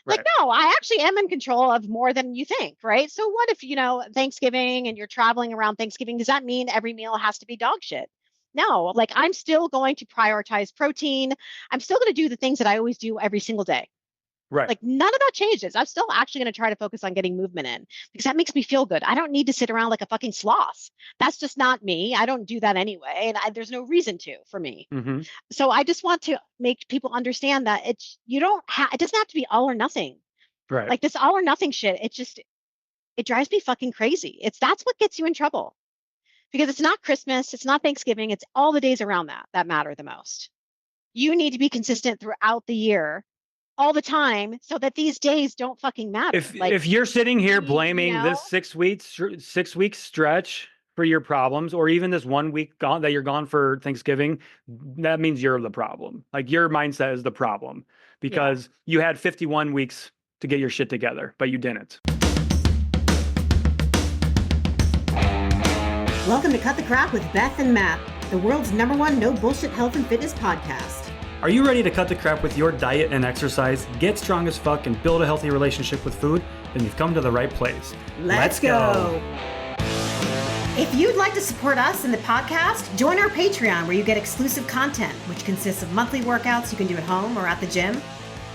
Like, Right. no, I actually am in control of more than you think, right? So what if, Thanksgiving and you're traveling around Thanksgiving, does that mean every meal has to be dog shit? No, like I'm still going to prioritize protein. I'm still going to do the things that I always do every single day. Right. Like none of that changes. I'm still actually going to try to focus on getting movement in because that makes me feel good. I don't need to sit around like a fucking sloth. That's just not me. I don't do that anyway. And there's no reason to for me. Mm-hmm. So I just want to make people understand that it doesn't have to be all or nothing. Right. Like this all or nothing shit, it drives me fucking crazy. That's what gets you in trouble because it's not Christmas, it's not Thanksgiving, it's all the days around that matter the most. You need to be consistent throughout the year, all the time, so that these days don't fucking matter. Like, If you're sitting here you blaming know, this 6 week stretch for your problems, or even this 1 week gone that you're gone for Thanksgiving, that means you're the problem. Like your mindset is the problem yeah. because you had 51 weeks to get your shit together, but you didn't. Welcome to Cut the Crap with Beth and Matt, the world's #1 no bullshit health and fitness podcast. Are you ready to cut the crap with your diet and exercise, get strong as fuck, and build a healthy relationship with food? Then you've come to the right place. Let's go. If you'd like to support us in the podcast, join our Patreon where you get exclusive content, which consists of monthly workouts you can do at home or at the gym,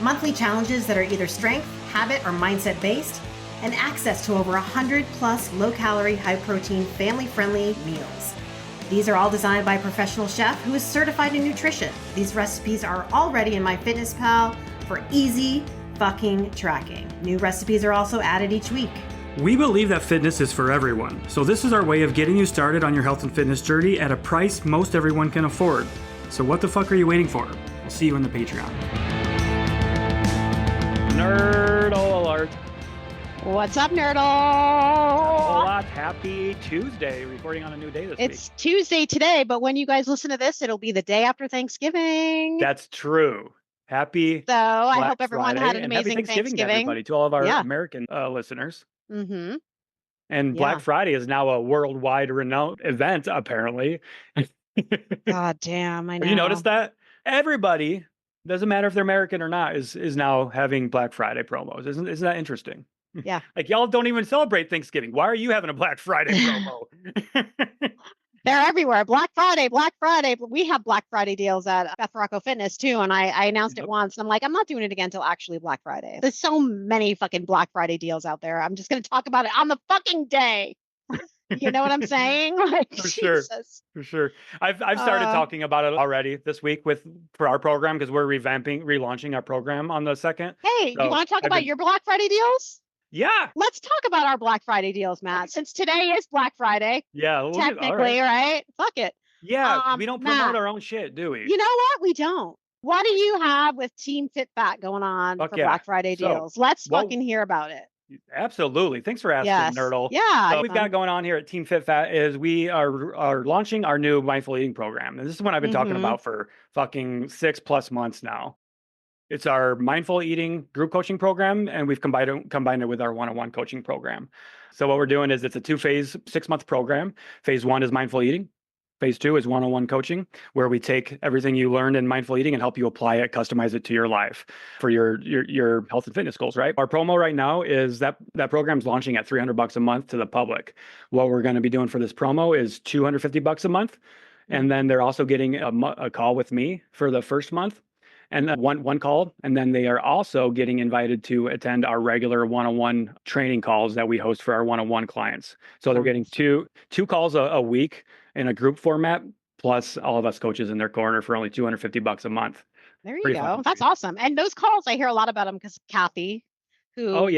monthly challenges that are either strength, habit, or mindset based, and access to over 100 plus low-calorie, high-protein, family-friendly meals. These are all designed by a professional chef who is certified in nutrition. These recipes are already in MyFitnessPal for easy fucking tracking. New recipes are also added each week. We believe that fitness is for everyone, so this is our way of getting you started on your health and fitness journey at a price most everyone can afford. So what the fuck are you waiting for? We'll see you in the Patreon. Nerdle alert. What's up, Nerdle? A lot. Happy Tuesday. Recording on a new day this week. It's Tuesday today, but when you guys listen to this, it'll be the day after Thanksgiving. That's true. Happy So I Black hope everyone Friday, had an and happy amazing Thanksgiving to everybody, to all of our American listeners. Mm-hmm. And Yeah. Black Friday is now a worldwide renowned event, apparently. God damn, I know. Have you noticed that? Everybody, doesn't matter if they're American or not, is now having Black Friday promos. Isn't that interesting? Yeah. Like y'all don't even celebrate Thanksgiving. Why are you having a Black Friday promo? They're everywhere. Black Friday. We have Black Friday deals at Beth Rocco Fitness too. And I announced it once. And I'm like, I'm not doing it again until actually Black Friday. There's so many fucking Black Friday deals out there. I'm just going to talk about it on the fucking day. You know what I'm saying? Like, For sure. Jesus. For sure. I've started talking about it already this week for our program because we're relaunching our program on the 2nd. Hey, So you want to talk about your Black Friday deals? Yeah. Let's talk about our Black Friday deals, Matt. Since today is Black Friday. Yeah. Technically, right? Fuck it. Yeah. We don't promote Matt, our own shit, do we? You know what? We don't. What do you have with Team Fit Fat going on for Black Friday deals? Let's fucking hear about it. Absolutely. Thanks for asking, Yes. Nerdle. Yeah. So what we've got going on here at Team Fit Fat is we are launching our new mindful eating program. And this is what I've been talking about for fucking 6+ months now. It's our mindful eating group coaching program, and we've combined it with our one-on-one coaching program. So what we're doing is it's a 2-phase, 6-month program. Phase 1 is mindful eating. Phase 2 is one-on-one coaching, where we take everything you learned in mindful eating and help you apply it, customize it to your life for your health and fitness goals, right? Our promo right now is that program's launching at $300 a month to the public. What we're going to be doing for this promo is $250 a month. And then they're also getting a call with me for the first month. And one call, and then they are also getting invited to attend our regular one-on-one training calls that we host for our one-on-one clients. So they're getting two calls a week in a group format, plus all of us coaches in their corner for only $250 a month. There you go. That's awesome. And those calls, I hear a lot about them because Kathy, who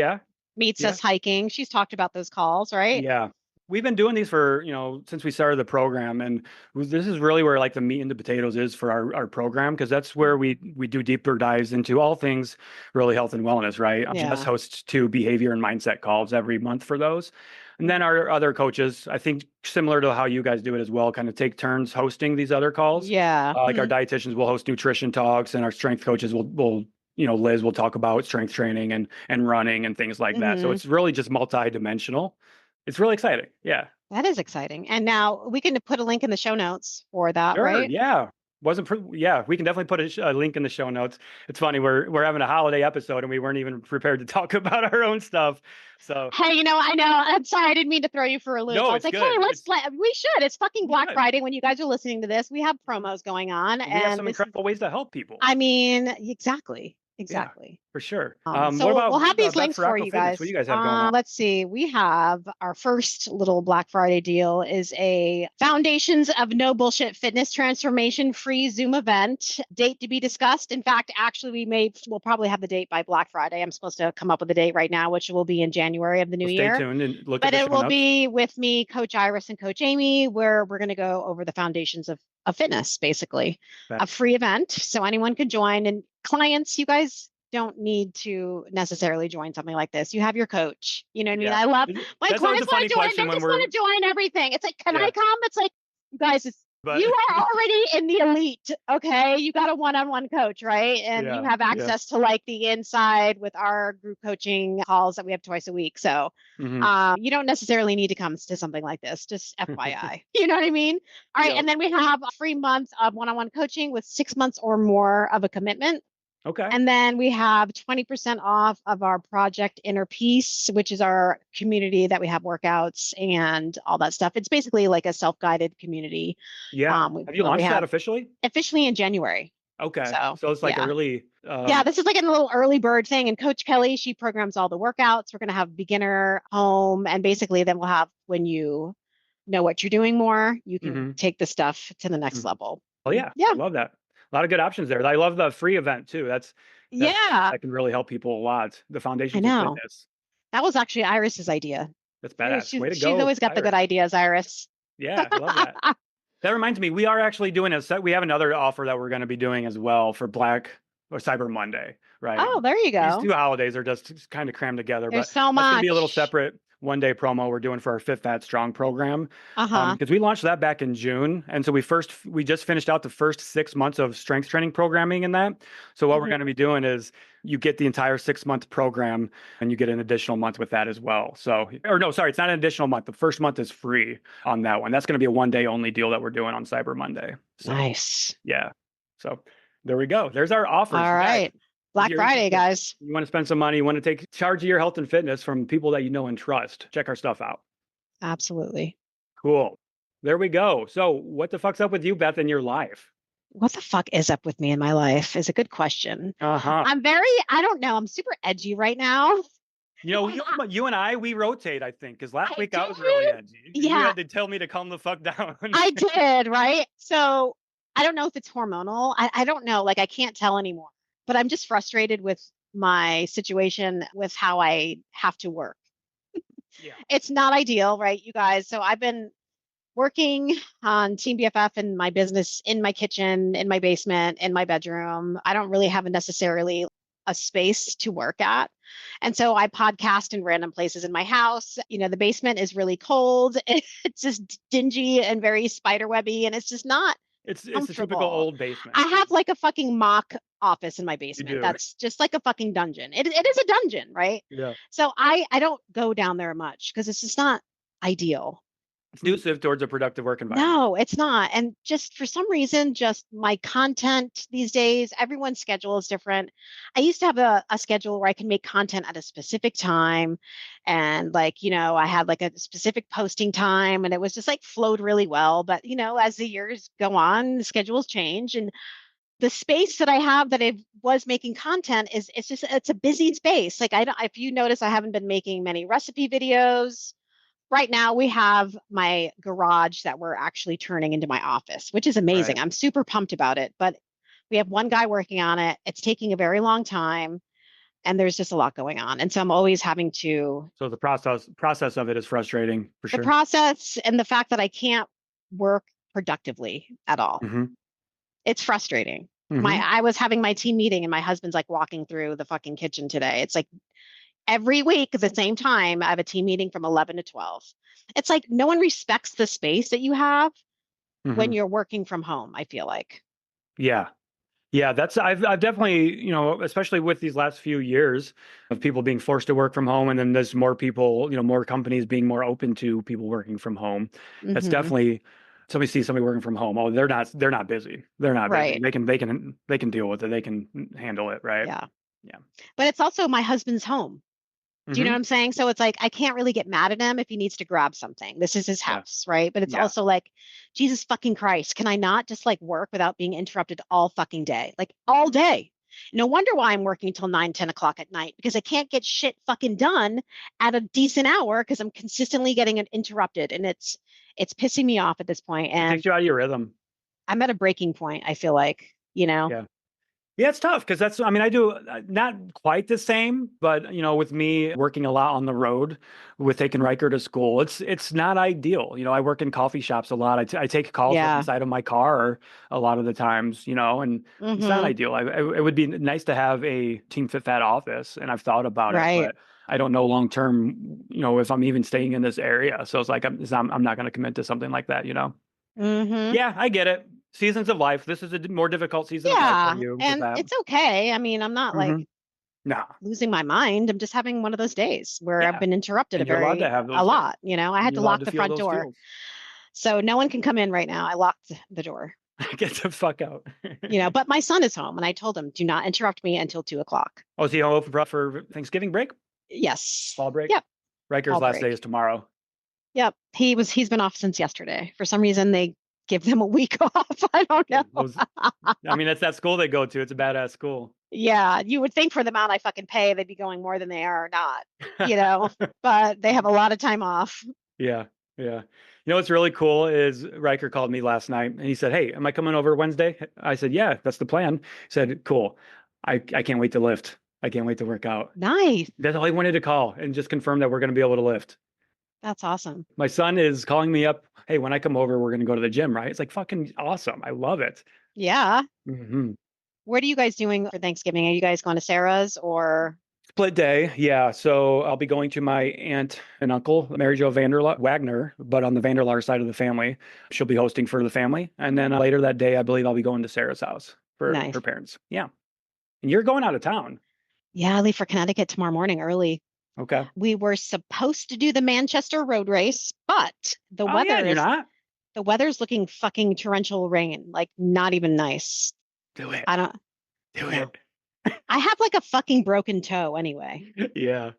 meets us hiking, she's talked about those calls, right? Yeah. We've been doing these for, since we started the program, and this is really where like the meat and the potatoes is for our program, because that's where we do deeper dives into all things really health and wellness, right? Yeah. Just host 2 behavior and mindset calls every month for those. And then our other coaches, I think similar to how you guys do it as well, kind of take turns hosting these other calls. Yeah. Like our dietitians will host nutrition talks, and our strength coaches will Liz will talk about strength training and running and things like that. So it's really just multi-dimensional. It's really exciting. Yeah. That is exciting. And now we can put a link in the show notes for that, Sure, right? Yeah. Yeah, we can definitely put a link in the show notes. It's funny, we're having a holiday episode and we weren't even prepared to talk about our own stuff. So hey, I know. I'm sorry, I didn't mean to throw you for a loop. No, I was it's like, good. hey, we should. It's fucking Black Yeah. Friday when you guys are listening to this. We have promos going on, We have some incredible ways to help people. I mean, exactly. Yeah, for sure. So what about we'll have these Beth links for you guys. What do you guys have going on? Let's see. We have our first little Black Friday deal is a Foundations of No Bullshit Fitness Transformation free Zoom event. Date to be discussed. In fact, actually, we'll probably have the date by Black Friday. I'm supposed to come up with a date right now, which will be in January of the new year. Stay tuned and look but at the it will be with me, Coach Iris, and Coach Amy, where we're going to go over the foundations of fitness, basically. A free event, so anyone can join. And clients, you guys don't need to necessarily join something like this. You have your coach. You know what I mean? I love my clients want to join. They just want to join everything. It's like, can I come? It's like, you guys, you are already in the elite. Okay. You got a one-on-one coach, right? And you have access to like the inside with our group coaching calls that we have twice a week. So you don't necessarily need to come to something like this, just FYI. You know what I mean? All right. And then we have a free month of one-on-one coaching with 6 months or more of a commitment. Okay. And then we have 20% off of our Project Inner Peace, which is our community that we have workouts and all that stuff. It's basically like a self-guided community. Yeah. Have you launched that officially? Officially in January. Okay. So it's like early. This is like a little early bird thing. And Coach Kelly, she programs all the workouts. We're going to have beginner, home, and basically then we'll have, when you know what you're doing more, you can take the stuff to the next level. Oh yeah. I love that. A lot of good options there. I love the free event too. That can really help people a lot. The Foundations of Fitness. That was actually Iris's idea. That's badass. Way to go. She's always got the good ideas, Iris. Yeah, I love that. That reminds me, we are actually doing we have another offer that we're going to be doing as well for Black or Cyber Monday, right? Oh, there you go. These two holidays are just kind of crammed together. There's but so much. That's going to be a little separate one-day promo we're doing for our Fit Fat Strong program. Because we launched that back in June. And so we just finished out the first 6 months of strength training programming in that. So what we're going to be doing is you get the entire 6-month program and you get an additional month with that as well. So, it's not an additional month. The first month is free on that one. That's going to be a one-day only deal that we're doing on Cyber Monday. So, nice. Yeah. So there we go. There's our offers. All right. Black Friday, guys. You want to spend some money, you want to take charge of your health and fitness from people that you know and trust. Check our stuff out. Absolutely. Cool. There we go. So what the fuck's up with you, Beth, in your life? What the fuck is up with me in my life is a good question. I don't know. I'm super edgy right now. You and I, we rotate, I think, because last week I was really edgy. Yeah. You had to tell me to calm the fuck down. I did, right? So I don't know if it's hormonal. I don't know. Like, I can't tell anymore. But I'm just frustrated with my situation with how I have to work. It's not ideal, right, you guys? So I've been working on Team BFF in my business, in my kitchen, in my basement, in my bedroom. I don't really have necessarily a space to work at. And so I podcast in random places in my house. The basement is really cold. It's just dingy and very spiderwebby, and it's just not It's a typical old basement. I have like a fucking mock office in my basement. That's just like a fucking dungeon. It is a dungeon, right? Yeah. So I don't go down there much because it's just not ideal. It's conducive towards a productive work environment. No, it's not. And just for some reason, just my content these days, everyone's schedule is different. I used to have a schedule where I can make content at a specific time. And I had like a specific posting time and it was just like flowed really well. But, as the years go on, the schedules change. And the space that I have that I was making content it's a busy space. Like if you notice, I haven't been making many recipe videos. Right now we have my garage that we're actually turning into my office, which is amazing. Right. I'm super pumped about it, but we have one guy working on it. It's taking a very long time and there's just a lot going on. And so I'm always having to. So the process of it is frustrating for sure. The process and the fact that I can't work productively at all. It's frustrating. I was having my team meeting and my husband's like walking through the fucking kitchen today. It's like, every week at the same time, I have a team meeting from 11 to 12. It's like no one respects the space that you have when you're working from home, I feel like. Yeah. Yeah, I've definitely, especially with these last few years of people being forced to work from home, and then there's more people, more companies being more open to people working from home. That's definitely somebody sees somebody working from home. Oh, they're not busy. They're not busy. Right. They can deal with it. They can handle it. Right. Yeah. Yeah. But it's also my husband's home. Do you know what I'm saying? So it's like, I can't really get mad at him if he needs to grab something. This is his house, right? But it's also like, Jesus fucking Christ, can I not just like work without being interrupted all fucking day? Like all day. No wonder why I'm working till 9, 10 o'clock at night, because I can't get shit fucking done at a decent hour because I'm consistently getting it interrupted. And it's pissing me off at this point. It And takes you out of your rhythm. I'm at a breaking point, I feel like, you know? Yeah. Yeah, it's tough because I do not quite the same, but with me working a lot on the road with taking Riker to school, it's not ideal. I work in coffee shops a lot. I take calls from inside of my car a lot of the times, and it's not ideal. It would be nice to have a Team Fit Fat office, and I've thought about it, but I don't know long term, if I'm even staying in this area. So it's like I'm not going to commit to something like that, Yeah, I get it. Seasons of life. This is a more difficult season of life for you. And it's okay. I mean, I'm not like losing my mind. I'm just having one of those days where I've been interrupted a lot. I had to lock the front door. Feels. So no one can come in right now. I locked the door. Get the fuck out. But my son is home and I told him, do not interrupt me until 2 o'clock. Oh, is he home for Thanksgiving break? Yes. Fall break? Yep. Riker's last day is tomorrow. Yep. He's been off since yesterday. For some reason, they give them a week off. I don't know. That's that school they go to. It's a badass school. Yeah. You would think for the amount I fucking pay, they'd be going more than they are not, but they have a lot of time off. Yeah. Yeah. What's really cool is Riker called me last night and he said, "Hey, am I coming over Wednesday?" I said, "Yeah, that's the plan." He said, "Cool. I can't wait to lift. I can't wait to work out." Nice. That's all he wanted to call and just confirm that we're going to be able to lift. That's awesome. My son is calling me up. "Hey, when I come over, we're going to go to the gym, right?" It's like fucking awesome. I love it. Yeah. Mm-hmm. What are you guys doing for Thanksgiving? Are you guys going to Sarah's or? Split day, yeah. So I'll be going to my aunt and uncle, Mary Jo Wagner, but on the Vanderlaar side of the family. She'll be hosting for the family. And then later that day, I believe I'll be going to Sarah's house for her parents. Yeah. And you're going out of town. Yeah, I leave for Connecticut tomorrow morning early. Okay. We were supposed to do the Manchester road race, but the weather you're not? The weather's looking fucking torrential rain, like not even nice. Do it. Do it. I have like a fucking broken toe anyway. Yeah.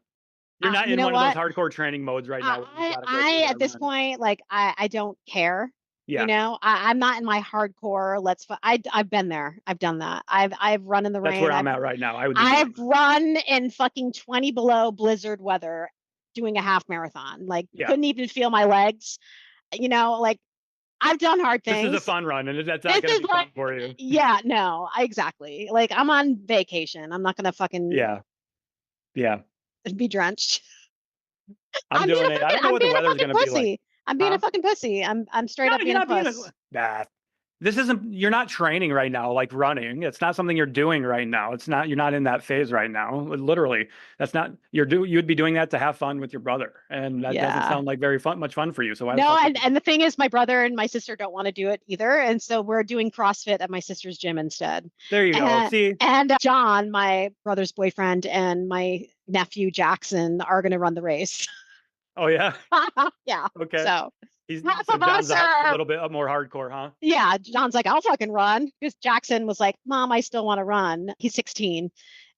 You're not in one of those hardcore training modes right now. I at this point, like I don't care. Yeah. I'm not in my hardcore. I've been there. I've done that. I've run in the rain. That's where I'm at right now. I've run in fucking 20 below blizzard weather doing a half marathon. Like couldn't even feel my legs. Like I've done hard things. This is a fun run, and that's not going to be fun for you. Yeah, no, exactly. Like I'm on vacation. I'm not going to fucking be drenched. I'm doing it. I don't know what the weather's going to be like. I'm being a fucking pussy. I'm straight up being a puss. This isn't, you're not training right now, like running. It's not something you're doing right now. It's not, you're not in that phase right now. Literally, that's not, you'd be doing that to have fun with your brother. And that doesn't sound like much fun for you. So and the thing is, my brother and my sister don't want to do it either. And so we're doing CrossFit at my sister's gym instead. There you go. See? And John, my brother's boyfriend, and my nephew Jackson are going to run the race. Oh, yeah? Yeah. Okay. So John's a little bit more hardcore, huh? Yeah. John's like, I'll fucking run. Because Jackson was like, Mom, I still want to run. He's 16.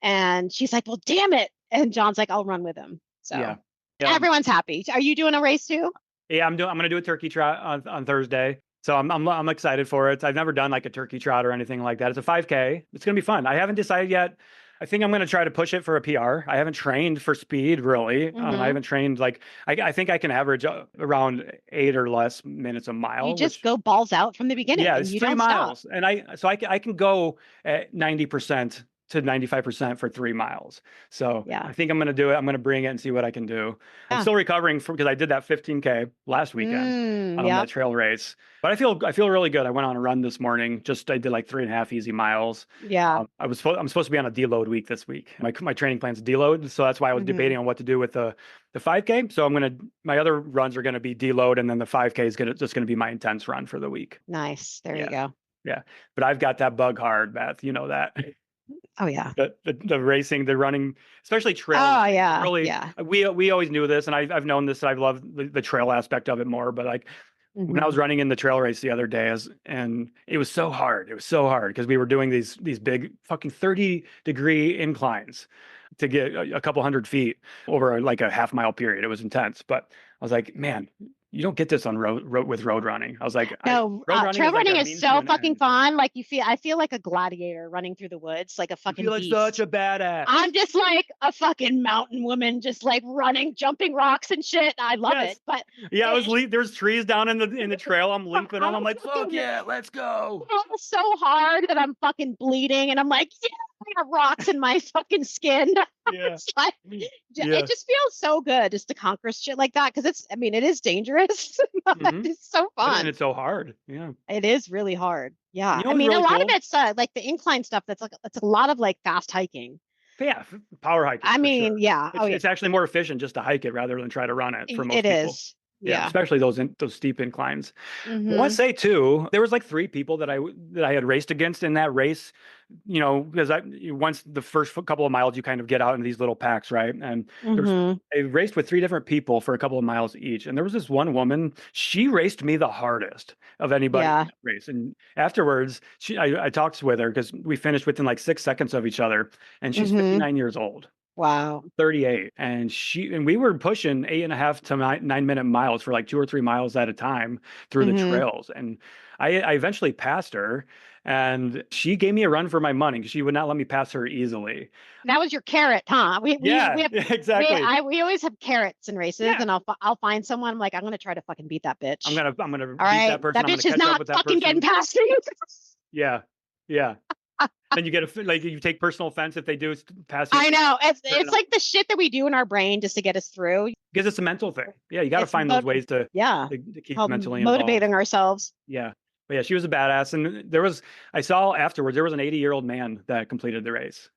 And she's like, well, damn it. And John's like, I'll run with him. So everyone's happy. Are you doing a race too? Yeah, I'm going to do a turkey trot on Thursday. So I'm excited for it. I've never done like a turkey trot or anything like that. It's a 5K. It's going to be fun. I haven't decided yet. I think I'm going to try to push it for a PR. I haven't trained for speed, really. I haven't trained I think I can average around 8 or less minutes a mile. You just go balls out from the beginning. Yeah, it's 3 miles. Stop. And I can go at 90% to 95% for 3 miles. So I think I'm going to do it. I'm going to bring it and see what I can do. I'm still recovering because I did that 15K last weekend on that trail race. But I feel really good. I went on a run this morning. I did like 3.5 easy miles. Yeah. I'm supposed to be on a deload week this week. My training plan's deload. So that's why I was debating on what to do with the 5K. So my other runs are going to be deload, and then the 5K is just going to be my intense run for the week. Nice. There you go. Yeah. But I've got that bug hard, Beth. You know that. Oh yeah. The racing, the running, especially trail. Oh yeah. Really, we always knew this, and I've known this. And I've loved the trail aspect of it more. But like when I was running in the trail race the other day, and it was so hard. It was so hard because we were doing these big fucking 30-degree inclines to get a couple hundred feet over like a half-mile period. It was intense, but I was like, man, you don't get this on road with road running. I was like, no, trail running is so fucking fun. Like I feel like a gladiator running through the woods, like a fucking beast. Feel like such a badass. I'm just like a fucking mountain woman, just like running, jumping rocks and shit. I love it. But yeah, there's trees down in the trail. I'm leaping on. I'm like, fuck yeah, let's go. It's so hard that I'm fucking bleeding, and I'm like, yeah. I got rocks in my fucking skin. Yeah. It just feels so good just to conquer shit like that because it is dangerous, but it's so fun. And it's so hard. Yeah. It is really hard. Yeah. You know really a lot cool? of it's like the incline stuff it's a lot of like fast hiking. Yeah, power hiking. Sure. Yeah. It's actually more efficient just to hike it rather than try to run it for most people. It is. Yeah. Especially those steep inclines. I want to say too, there was like 3 people that I had raced against in that race, because once the first couple of miles you kind of get out in these little packs, right? And I raced with 3 different people for a couple of miles each. And there was this one woman, she raced me the hardest of anybody in that race. And afterwards, I talked with her because we finished within like 6 seconds of each other, and she's 59 years old. Wow. 38. And we were pushing 8.5 to 9-minute miles for like 2 or 3 miles at a time through the trails. And I eventually passed her, and she gave me a run for my money because she would not let me pass her easily. That was your carrot, huh? We have, exactly. We always have carrots in races, and I'll find someone. I'm like, I'm going to try to fucking beat that bitch. I'm gonna beat that person. That bitch is not fucking getting past you. Yeah. Then you get you take personal offense if they do pass you. I know. It's like the shit that we do in our brain just to get us through. Because it's a mental thing. Yeah, you got to find those ways to keep mentally motivating involved. Ourselves. Yeah. But yeah, she was a badass. And I saw afterwards, there was an 80-year-old man that completed the race.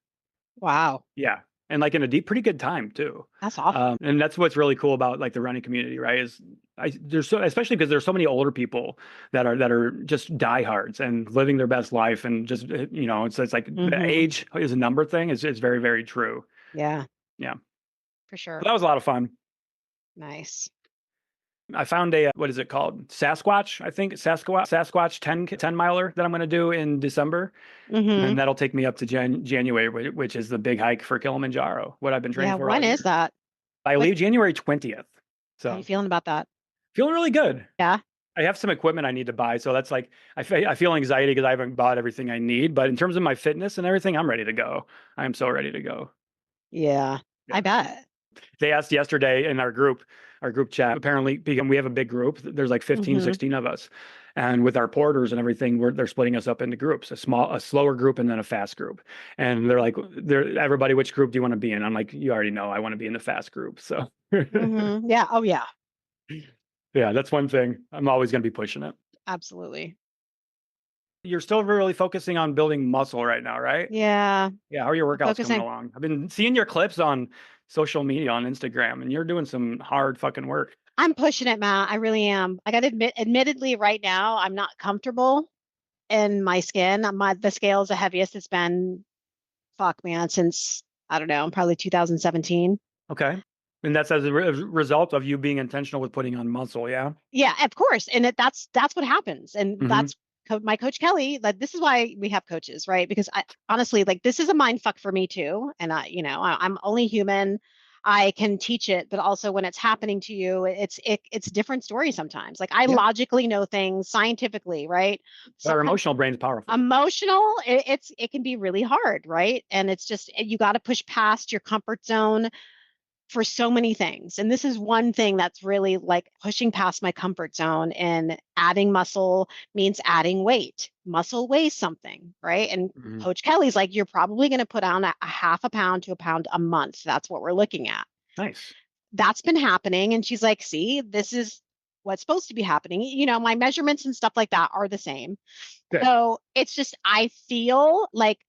Wow. Yeah. And like in a pretty good time too. That's awesome. And that's what's really cool about like the running community, right? Especially because there's so many older people that are just diehards and living their best life, and just it's like the age is a number thing. It's very, very true. Yeah. Yeah. For sure. But that was a lot of fun. Nice. I found what is it called? Sasquatch, I think. Sasquatch 10 miler that I'm going to do in December. And that'll take me up to January, which is the big hike for Kilimanjaro, what I've been training for. When is that? I leave January 20th. So how are you feeling about that? Feeling really good. Yeah. I have some equipment I need to buy. So that's like, I feel anxiety because I haven't bought everything I need. But in terms of my fitness and everything, I'm ready to go. I am so ready to go. Yeah. I bet. They asked yesterday in our group chat, apparently, because we have a big group, there's like 15, 16 of us. And with our porters and everything, they're splitting us up into groups, a slower group and then a fast group. And they're like, everybody, which group do you want to be in? I'm like, you already know, I want to be in the fast group. So yeah. Oh yeah. Yeah, that's one thing. I'm always going to be pushing it. Absolutely. You're still really focusing on building muscle right now, right? Yeah. Yeah. How are your workouts coming along? I've been seeing your clips on social media, on Instagram, and you're doing some hard fucking work. I'm pushing it, Matt. I really am. I got to admittedly, right now, I'm not comfortable in my skin. The scale is the heaviest it's been, since, I don't know, probably 2017. Okay. And that's as a result of you being intentional with putting on muscle, yeah? Yeah, of course. And that's what happens. And that's my coach Kelly. Like, this is why we have coaches, right? Because honestly, like, this is a mind fuck for me too. And I'm only human. I can teach it, but also when it's happening to you, it's a different story sometimes. Like, I logically know things scientifically, right? So our emotional brain is powerful. Emotional, it can be really hard, right? And it's just, you got to push past your comfort zone for so many things. And this is one thing that's really like pushing past my comfort zone, and adding muscle means adding weight. Muscle weighs something, right? And Coach Kelly's like, you're probably going to put on a half a pound to a pound a month. That's what we're looking at. Nice. That's been happening. And she's like, see, this is what's supposed to be happening. My measurements and stuff like that are the same. Good. So it's just, I feel like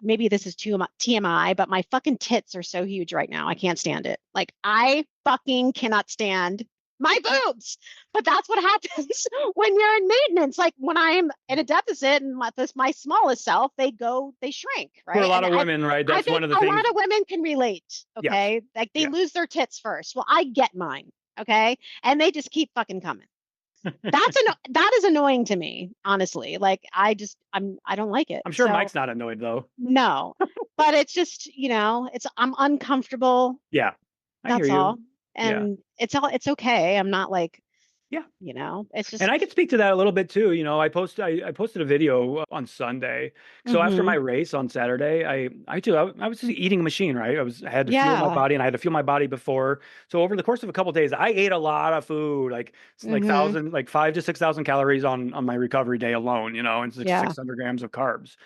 maybe this is too TMI, but my fucking tits are so huge right now. I can't stand it. Like, I fucking cannot stand my boobs. But that's what happens when you're in maintenance. Like, when I'm in a deficit and my smallest self, they shrink, right? For a lot of women, right? That's one of the things. A lot of women can relate. Okay. Yeah. Like, they lose their tits first. Well, I get mine. Okay. And they just keep fucking coming. That is annoying to me, honestly. Like I don't like it. I'm sure So Mike's not annoyed though. no, but it's just, I'm uncomfortable. Yeah, I hear That's you. all. Yeah. And it's okay. I'm not like, Yeah. it's And just, I could speak to that a little bit too. I posted a video on Sunday. So after hmm my race on Saturday, I was just eating a machine, right? I had to fuel my yeah. body, and I had to fuel my body before. So over the course of a couple of days, I ate a lot of food, like hmm 5 to 6,000 calories on my recovery day alone, and Yeah. 600 grams of carbs.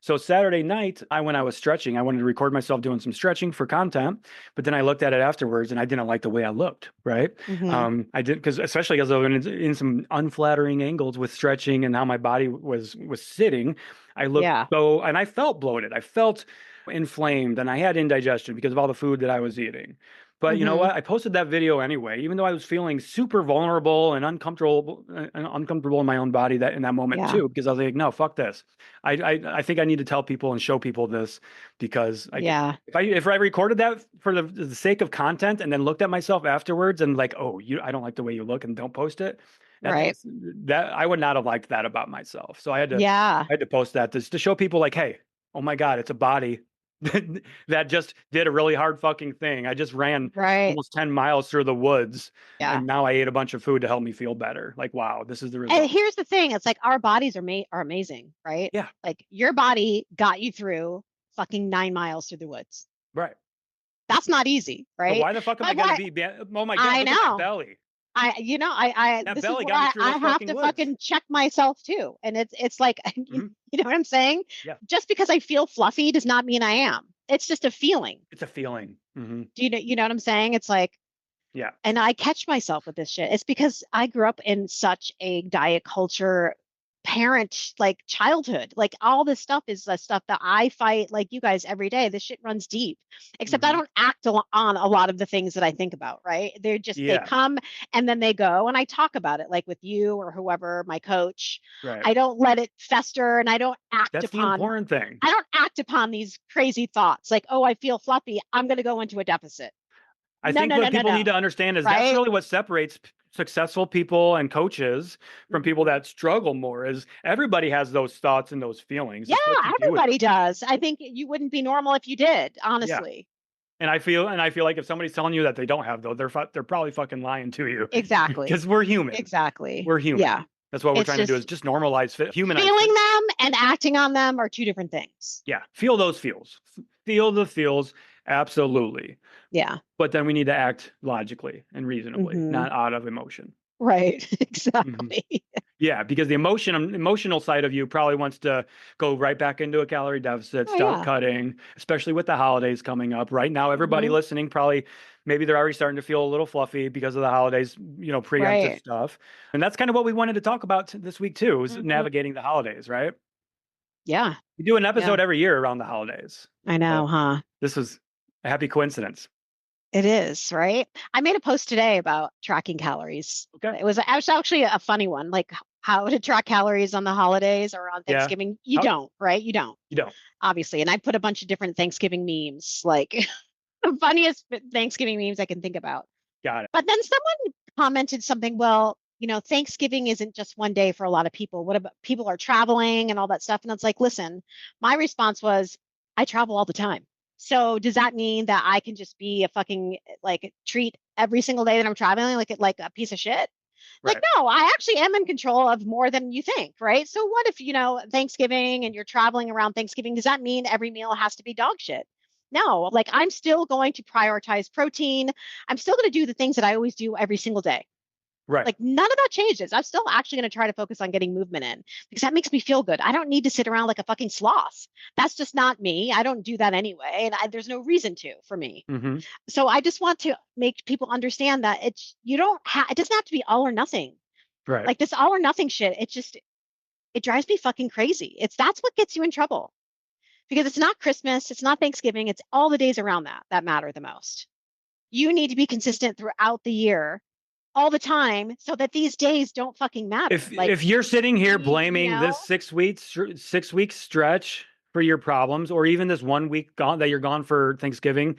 So Saturday night, when I was stretching, I wanted to record myself doing some stretching for content, but then I looked at it afterwards and I didn't like the way I looked, right? hmm I didn't, because especially because I was in some unflattering angles with stretching and how my body was sitting. I looked Yeah. and I felt bloated. I felt inflamed, and I had indigestion because of all the food that I was eating. But you know hmm what? I posted that video anyway, even though I was feeling super vulnerable and uncomfortable in my own body that in that moment Yeah. too, because I was like, no, fuck this. I think I need to tell people and show people this, because Yeah. if I recorded that for the sake of content and then looked at myself afterwards and like, oh, I don't like the way you look, and don't post it. Right. That I would not have liked that about myself. So Yeah. I had to post that to show people like, hey, oh my God, it's a body that just did a really hard fucking thing. I just ran Right. almost 10 miles through the woods, Yeah. and now I ate a bunch of food to help me feel better. Like, wow, this is the And result. here's the thing, it's like our bodies are amazing, right? Yeah, Like your body got you through fucking 9 miles through the woods. right. That's not easy, So right? why the fuck am I But gonna why be? Oh my God, I look at my know. belly. That This is belly where got me through I those have fucking to woods. fucking check myself too. And it's like, Mhm. you know what I'm saying? Yeah, Just because I feel fluffy does not mean I am. It's just a feeling. it's a feeling. Do you know what I'm saying? It's like, Yeah, and I catch myself with this shit. It's because I grew up in such a diet culture parent like childhood. Like all this stuff is the stuff that I fight like you guys every day. This shit runs deep. Except I hmm don't act on a lot of the things that I think about, right? They yeah, come and then they go, and I talk about it like with you or whoever, my coach. right. I don't let it fester, and That's the important thing. I don't act upon these crazy thoughts like, "Oh, I feel fluffy. I'm going to go into a deficit." I No, think no, what no, no, people need no. to understand is that's Right? really what separates successful people and coaches from people Mhm. that struggle more, is everybody has those thoughts and those feelings. Yeah, It's what you do with everybody them. does. I think you wouldn't be normal if you did, Yeah. honestly. And I feel like if somebody's telling you that they don't have those, they're probably fucking lying to you, Exactly. because we're human. Exactly. We're human. Yeah. That's what we're It's trying to do, just is just normalize, humanize. feeling them and acting on them are two different things. Yeah. Feel those feels. Feel the feels. Absolutely. Yeah. But then we need to act logically and reasonably, hmm not out of emotion. Right. Mhm. Exactly. Yeah, because the emotional side of you probably wants to go right back into a calorie deficit, Oh start yeah. cutting, especially with the holidays coming up. Right now, everybody hmm listening probably, maybe they're already starting to feel a little fluffy because of the holidays, preemptive Right. stuff. And that's kind of what we wanted to talk about this week too, is hmm navigating the holidays, right? Yeah. We do an Yeah. episode every year around the holidays. I So know, huh? this was a happy coincidence. It is, right? I made a post today about tracking calories. Okay. It was actually a funny one, like how to track calories on the holidays or on Yeah. Thanksgiving. You How don't, right? You don't, you don't. obviously. And I put a bunch of different Thanksgiving memes, like the funniest Thanksgiving memes I can think about. Got it. But then someone commented something, well, Thanksgiving isn't just one day for a lot of people. What about people are traveling and all that stuff? And it's like, listen, my response was, I travel all the time. So does that mean that I can just be a fucking like treat every single day that I'm traveling like a piece of shit? Like, Right. no, I actually am in control of more than you think, right? So what if, Thanksgiving and you're traveling around Thanksgiving, does that mean every meal has to be dog shit? No, like I'm still going to prioritize protein. I'm still going to do the things that I always do every single day. Right. Like none of that changes. I'm still actually going to try to focus on getting movement in because that makes me feel good. I don't need to sit around like a fucking sloth. That's just not me. I don't do that anyway. And there's no reason to for me. hmm So I just want to make people understand that it doesn't have to be all or nothing. Right. Like this all or nothing shit, it drives me fucking crazy. That's what gets you in trouble because it's not Christmas, it's not Thanksgiving, it's all the days around that matter the most. You need to be consistent throughout the year, all the time, so that these days don't fucking matter. If you're sitting here you blaming know, this 6 week stretch for your problems, or even this 1 week that you're gone for Thanksgiving,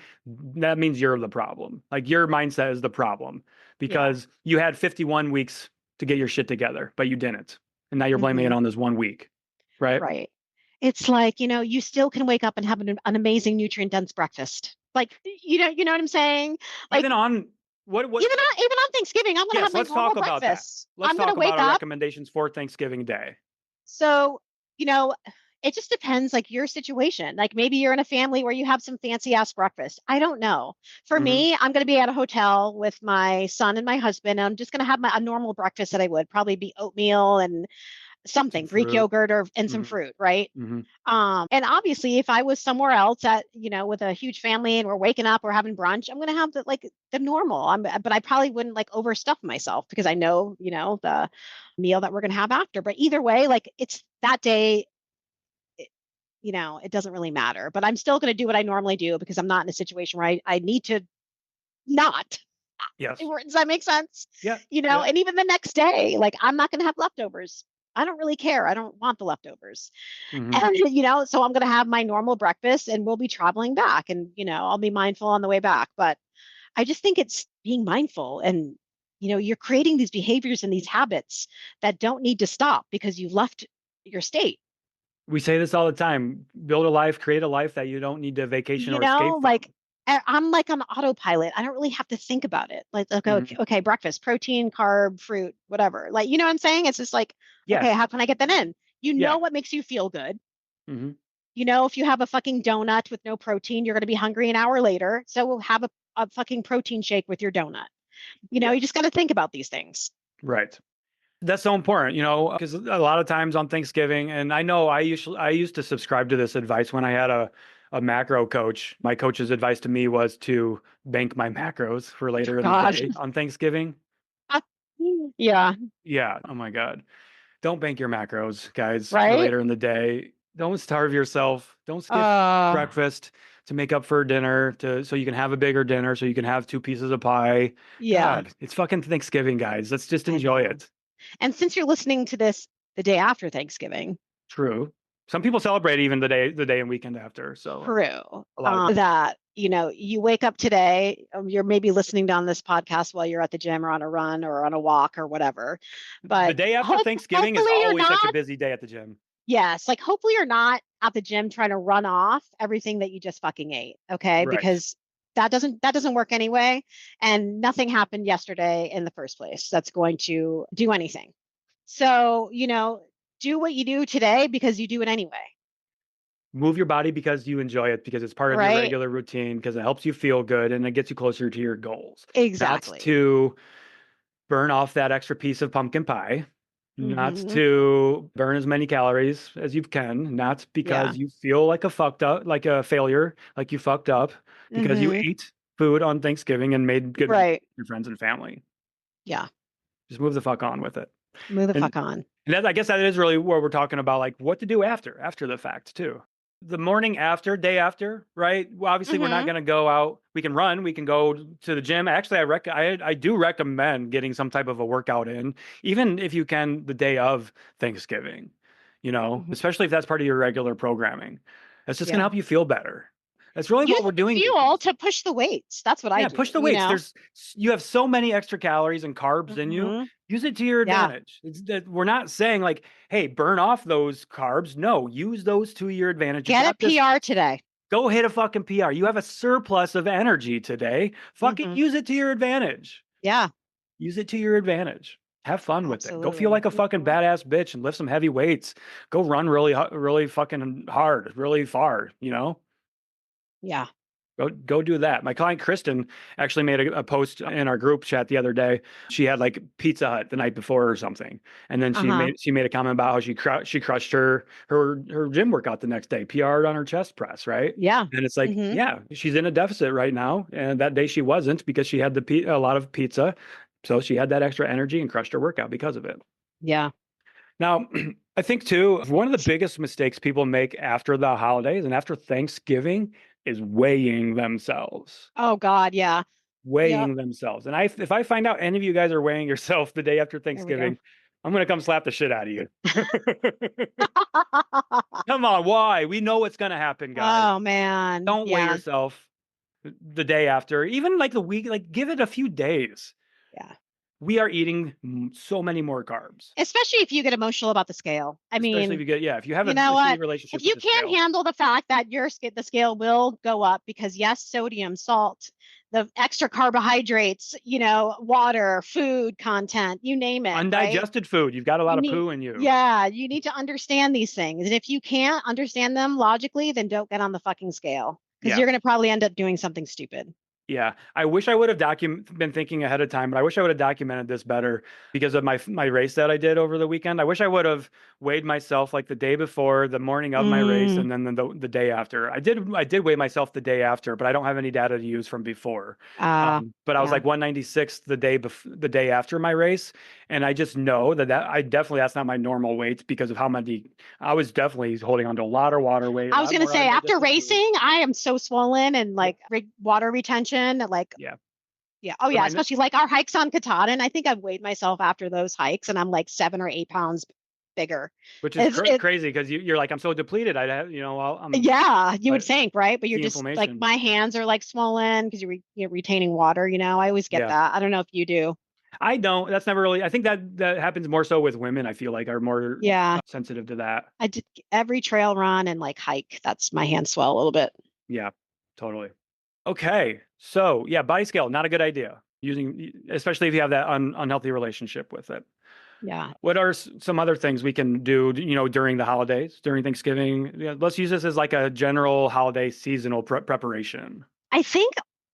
that means you're the problem. Like your mindset is the problem, yeah, because you had 51 weeks to get your shit together, but you didn't. And now you're blaming it on this 1 week, right? Right. It's like, you still can wake up and have an amazing nutrient dense breakfast. Like, you know what I'm saying? Like Even on what even on Thanksgiving, I'm gonna have yes, my let's normal talk about that. breakfast. Let's I'm gonna talk about wake our up. recommendations for Thanksgiving Day. So, it just depends, like your situation. Like maybe you're in a family where you have some fancy ass breakfast. I don't know. For me, I'm going to be at a hotel with my son and my husband. And I'm just going to have a normal breakfast that I would probably be oatmeal and something, Greek yogurt and some fruit, right? And obviously, if I was somewhere else with a huge family and we're waking up, we're having brunch, I'm going to have the normal. But I probably wouldn't like overstuff myself because I know, the meal that we're going to have after. But either way, like it's that day. It doesn't really matter, but I'm still going to do what I normally do because I'm not in a situation where I need to not. Yes. Does that make sense? Yeah. And even the next day, like I'm not going to have leftovers. I don't really care. I don't want the leftovers. And, so I'm going to have my normal breakfast and we'll be traveling back and, I'll be mindful on the way back. But I just think it's being mindful and, you're creating these behaviors and these habits that don't need to stop because you left your state. We say this all the time. Build a life, create a life that you don't need to vacation or escape from. Like I'm like on autopilot. I don't really have to think about it. Like, okay, breakfast, protein, carb, fruit, whatever. Like, you know what I'm saying? It's just like, okay, how can I get that in? What makes you feel good. If you have a fucking donut with no protein, you're going to be hungry an hour later. So we'll have a fucking protein shake with your donut. You just got to think about these things. Right. That's so important, because a lot of times on Thanksgiving, and I know I used to subscribe to this advice when I had a macro coach. My coach's advice to me was to bank my macros for later in the day on Thanksgiving. Yeah. Yeah. Oh my God. Don't bank your macros, guys, right? for later in the day. Don't starve yourself. Don't skip breakfast to make up for dinner so you can have a bigger dinner, so you can have 2 pieces of pie. Yeah. God, it's fucking Thanksgiving, guys. Let's just enjoy it. And since you're listening to this the day after Thanksgiving. True. Some people celebrate even the day and weekend after. So true. That, you wake up today, you're maybe listening on this podcast while you're at the gym or on a run or on a walk or whatever. But the day after Thanksgiving is always such a busy day at the gym. Yes. Like hopefully you're not at the gym trying to run off everything that you just fucking ate. Okay. Right. Because that doesn't work anyway. And nothing happened yesterday in the first place that's going to do anything. So, do what you do today because you do it anyway. Move your body because you enjoy it, because it's part of your regular routine, because it helps you feel good and it gets you closer to your goals. Exactly. Not to burn off that extra piece of pumpkin pie, not to burn as many calories as you can, not because you feel like a failure, like you fucked up, because you ate food on Thanksgiving and made good with your friends and family. Yeah. Just move the fuck on with it. Move the fuck on. And I guess that is really what we're talking about, like what to do after the fact too. The morning after, day after, right? Well, obviously we're not going to go out. We can run. We can go to the gym. Actually, I do recommend getting some type of a workout in, even if you can the day of Thanksgiving, especially if that's part of your regular programming. That's just going to help you feel better. That's really what we're doing. Fuel to push the weights. That's what I do. Push the weights. You have so many extra calories and carbs in you. Use it to your advantage. We're not saying like, hey, burn off those carbs. No, use those to your advantage. Get a PR today. Go hit a fucking PR. You have a surplus of energy today. Fucking use it to your advantage. Yeah. Use it to your advantage. Have fun with it. Go feel like a fucking badass bitch and lift some heavy weights. Go run really fucking hard, really far, Yeah. Go do that. My client Kristen actually made a post in our group chat the other day. She had like Pizza Hut the night before or something, and then she made a comment about how she crushed her gym workout the next day, PR'd on her chest press, right? Yeah. And it's like, she's in a deficit right now, and that day she wasn't because she had a lot of pizza, so she had that extra energy and crushed her workout because of it. Yeah. Now, I think too, one of the biggest mistakes people make after the holidays and after Thanksgiving is weighing themselves. Oh God, yeah. Weighing themselves. And if I find out any of you guys are weighing yourself the day after Thanksgiving, I'm going to come slap the shit out of you. Come on, why? We know what's going to happen, guys. Oh man. Don't weigh yourself the day after, even like the week, like give it a few days. Yeah. we are eating so many more carbs. Especially if you get emotional about the scale. I Especially mean, if you have you a know shitty what? relationship If you with the can't scale. handle the fact that the scale will go up because yes, sodium, salt, the extra carbohydrates, water, food content, you name it, right? Undigested food, you've got a lot of poo in you. Yeah, you need to understand these things. And if you can't understand them logically, then don't get on the fucking scale because you're going to probably end up doing something stupid. Yeah, I wish I would have been thinking ahead of time, but I wish I would have documented this better because of my race that I did over the weekend. I wish I would have weighed myself like the day before, the morning of my race, and then the day after. I did weigh myself the day after, but I don't have any data to use from before. But I was like 196 the day after my race, and I just know that's not my normal weight because of how many. I was definitely holding on to a lot of water weight. I was going to say after racing, I am so swollen and like water retention. Like, yeah. Oh, yeah. Especially like our hikes on Katahdin. I think I've weighed myself after those hikes and I'm like 7 or 8 pounds bigger. Which is crazy because you're like, I'm so depleted. You would think, right? But you're just like, my hands are like swollen because you're retaining water. I always get that. I don't know if you do. I don't. That's never really. I think that happens more so with women. I feel like are more sensitive to that. I did every trail run and like hike. That's my hands swell a little bit. Yeah, totally. Okay, so body scale, not a good idea. Especially if you have that unhealthy relationship with it. Yeah. What are some other things we can do, during the holidays, during Thanksgiving? Let's use this as like a general holiday seasonal preparation. I think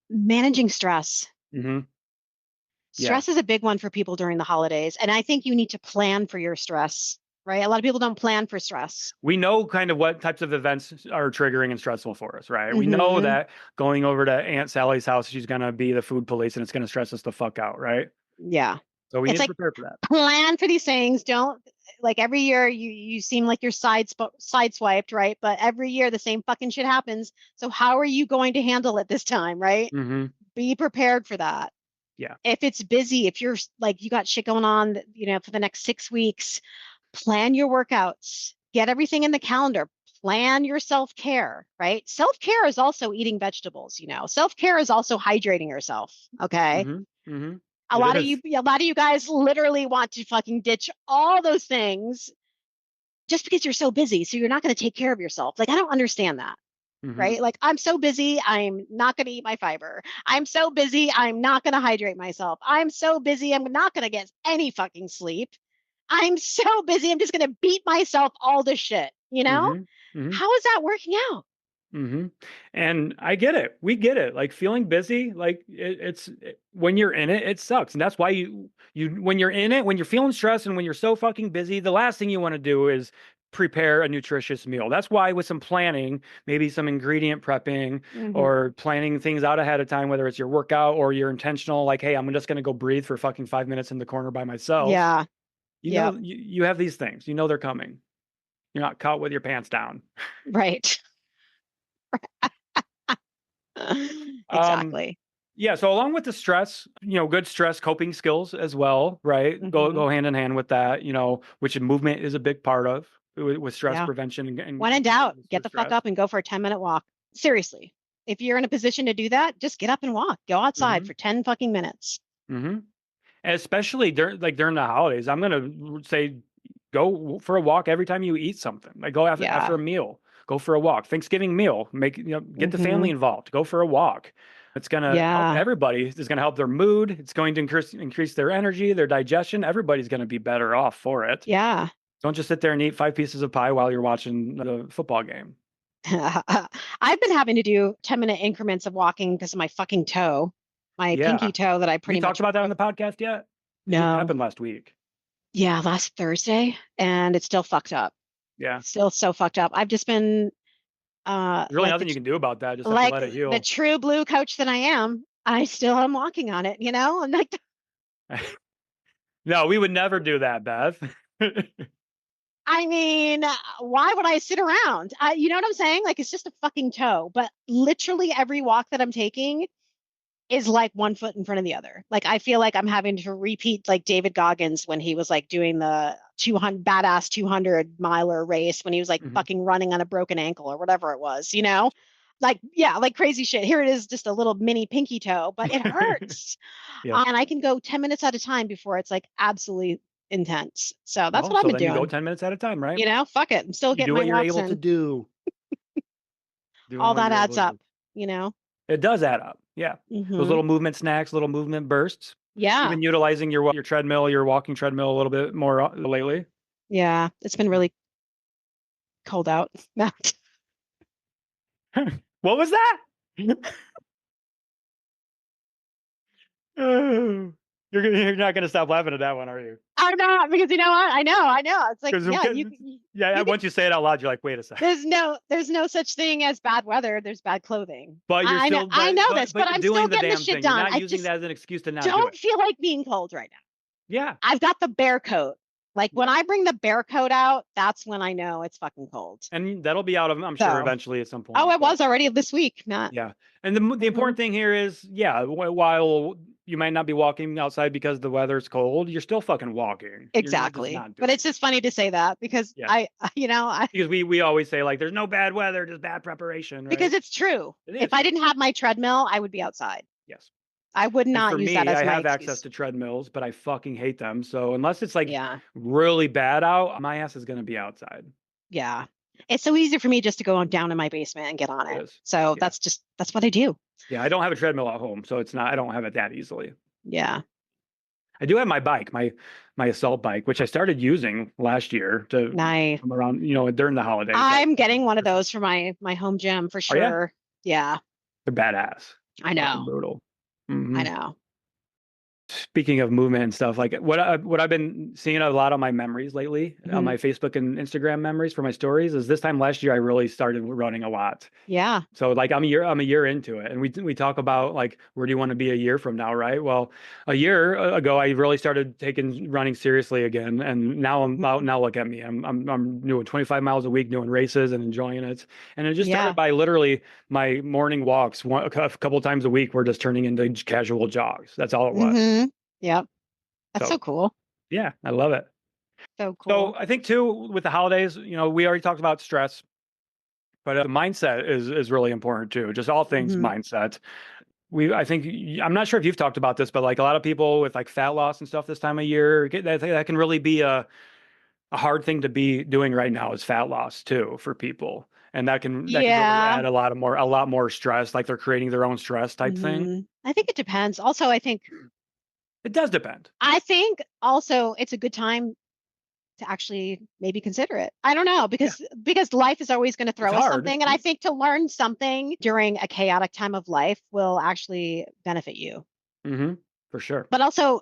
managing stress. Mm-hmm. Stress is a big one for people during the holidays. And I think you need to plan for your stress, right? A lot of people don't plan for stress. We know kind of what types of events are triggering and stressful for us, right? We know that going over to Aunt Sally's house, she's going to be the food police and it's going to stress us the fuck out, right? Yeah. So we need to prepare for that. Plan for these things. Don't like every year you seem like you're sideswiped, right? But every year the same fucking shit happens. So how are you going to handle it this time, right? Mm-hmm. Be prepared for that. Yeah. If it's busy, if you're like you got shit going on, for the next 6 weeks, plan your workouts. Get everything in the calendar. Plan your self-care, right? Self-care is also eating vegetables, Self-care is also hydrating yourself, okay? Mm-hmm. Mm-hmm. A lot of you guys literally want to fucking ditch all those things just because you're so busy. So you're not going to take care of yourself. Like, I don't understand that. Right? Like, I'm so busy, I'm not going to eat my fiber. I'm so busy, I'm not going to hydrate myself. I'm so busy, I'm not going to get any fucking sleep. I'm so busy, I'm just going to beat myself all the shit, How is that working out? Mm-hmm. And I get it. We get it. Like feeling busy, like when you're in it, it sucks. And that's why you when you're in it, when you're feeling stressed and when you're so fucking busy, the last thing you want to do is prepare a nutritious meal. That's why with some planning, maybe some ingredient prepping or planning things out ahead of time, whether it's your workout or you're intentional, like, hey, I'm just going to go breathe for fucking 5 minutes in the corner by myself. Yeah. You have these things, they're coming. You're not caught with your pants down. Right. Exactly. So along with the stress, good stress coping skills as well, right? Go hand in hand with that, which movement is a big part of with stress prevention. And when in doubt, get the fuck up and go for a 10-minute walk. Seriously. If you're in a position to do that, just get up and walk. Go outside for 10 fucking minutes. Especially during the holidays. I'm going to say go for a walk every time you eat something. Like go after a meal. Go for a walk. Thanksgiving meal. Get the family involved. Go for a walk. It's gonna help everybody. It's gonna help their mood. It's going to increase their energy, their digestion. Everybody's gonna be better off for it. Yeah. Don't just sit there and eat 5 pieces of pie while you're watching the football game. I've been having to do 10-minute increments of walking because of my fucking toe, my pinky toe that I pretty much talked about that on the podcast yet? No. It happened last week. Yeah, last Thursday, and it's still fucked up. Yeah. Still so fucked up. I've just been there's really nothing you can do about that. Just have to let it heal. The true blue coach that I am, I still am walking on it, I'm like No, we would never do that, Beth. I mean, why would I sit around? You know what I'm saying? Like, it's just a fucking toe. But literally every walk that I'm taking is like 1 foot in front of the other. Like, I feel like I'm having to repeat like David Goggins when he was like doing the 200 miler race when he was like fucking running on a broken ankle or whatever it was, like crazy shit. Here it is, just a little mini pinky toe, but it hurts. Yeah. And I can go 10 minutes at a time before it's like absolutely intense. So that's what I've so been then you go doing. 10 minutes at a time, right? You know, fuck it. I'm still You getting do my what you're walks able to in. do. Doing All what that you're adds able to up, do. you know? It does add up. Yeah. Those Mhm. little movement snacks, little movement bursts. Yeah. Even utilizing your treadmill, your walking treadmill a little bit more lately. Yeah. It's been really cold out. What was that? Oh, you're not gonna stop laughing at that one, are you? I'm not, because you know what? I know. It's like, yeah, Yeah, once you say it out loud, you're like, wait a second. there's no such thing as bad weather. There's bad clothing. But you're still, I know this, but you're I'm doing still the getting damn this shit thing. You're done. not I using just that as an excuse to not do don't it. feel like being cold right now. Yeah. I've got the bear coat. Like when I bring the bear coat out, that's when I know it's fucking cold. And that'll be out of, I'm sure, eventually at some point. Oh, it was already this week, Matt. Yeah. And the important thing here is, yeah, while you might not be walking outside because the weather's cold, you're still fucking walking. Exactly. But it's just funny to say that because because we always say like there's no bad weather, just bad preparation, right? Because it's true. If I didn't have my treadmill, I would be outside. Yes. I would not use that as I my have excuse. access to treadmills, but I fucking hate them. So unless it's like really bad out, my ass is going to be outside. Yeah. It's so easy for me just to go down in my basement and get on it. So that's what I do. Yeah, I don't have a treadmill at home, so I don't have it that easily. Yeah. I do have my bike, my assault bike, which I started using last year to come around, during the holidays. I'm getting one of those for my home gym for sure. Yeah. They're badass. I know. Brutal. Mm-hmm. I know. Speaking of movement and stuff, like what I've been seeing a lot on my memories lately, on my Facebook and Instagram memories for my stories, is this time last year I really started running a lot. Yeah. So like I'm a year into it, and we talk about like where do you want to be a year from now, right? Well, a year ago I really started taking running seriously again, and now I'm out. Now look at me, I'm doing 25 miles a week, doing races and enjoying it. And it just started by literally my morning walks, a couple times a week, were just turning into casual jogs. That's all it was. Mm-hmm. Yep. That's so cool. Yeah, I love it. So cool. So I think too, with the holidays, we already talked about stress, but the mindset is really important too. Just all things mindset. I think, I'm not sure if you've talked about this, but like a lot of people with like fat loss and stuff this time of year, that can really be a hard thing to be doing right now, is fat loss too for people. And that can really add a lot more stress, like they're creating their own stress type thing. I think it depends. Also, I think it does depend. I think also it's a good time to actually maybe consider it. I don't know, because life is always going to throw us something. And I think to learn something during a chaotic time of life will actually benefit you. Mm-hmm. For sure. But also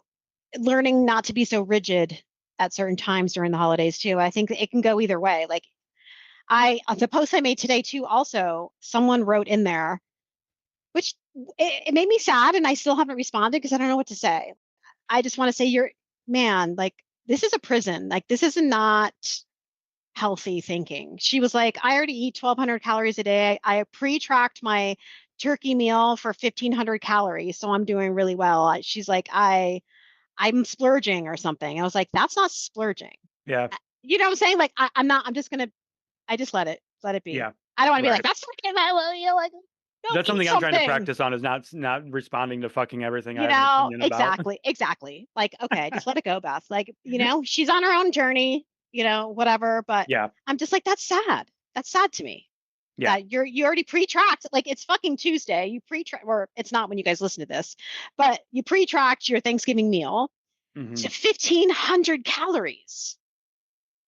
learning not to be so rigid at certain times during the holidays too. I think it can go either way. Like the post I made today too, also someone wrote in there, which it made me sad, and I still haven't responded because I don't know what to say. I just want to say, like, this is a prison. Like, this is not healthy thinking. She was like, I already eat 1,200 calories a day. I pre-tracked my turkey meal for 1,500 calories, so I'm doing really well. She's like, I'm splurging or something. I was like, that's not splurging. Yeah. You know what I'm saying? Like, I just let it be. Yeah. I don't want to be like, that's fucking like. That's something I'm trying to practice on, is not responding to fucking everything. Exactly. Like, okay, just let it go, Beth. Like, she's on her own journey, whatever. But I'm just like, that's sad. That's sad to me. Yeah. That you already pre-tracked. Like, it's fucking Tuesday. You pre-track, or it's not when you guys listen to this, but you pre-tracked your Thanksgiving meal to 1,500 calories.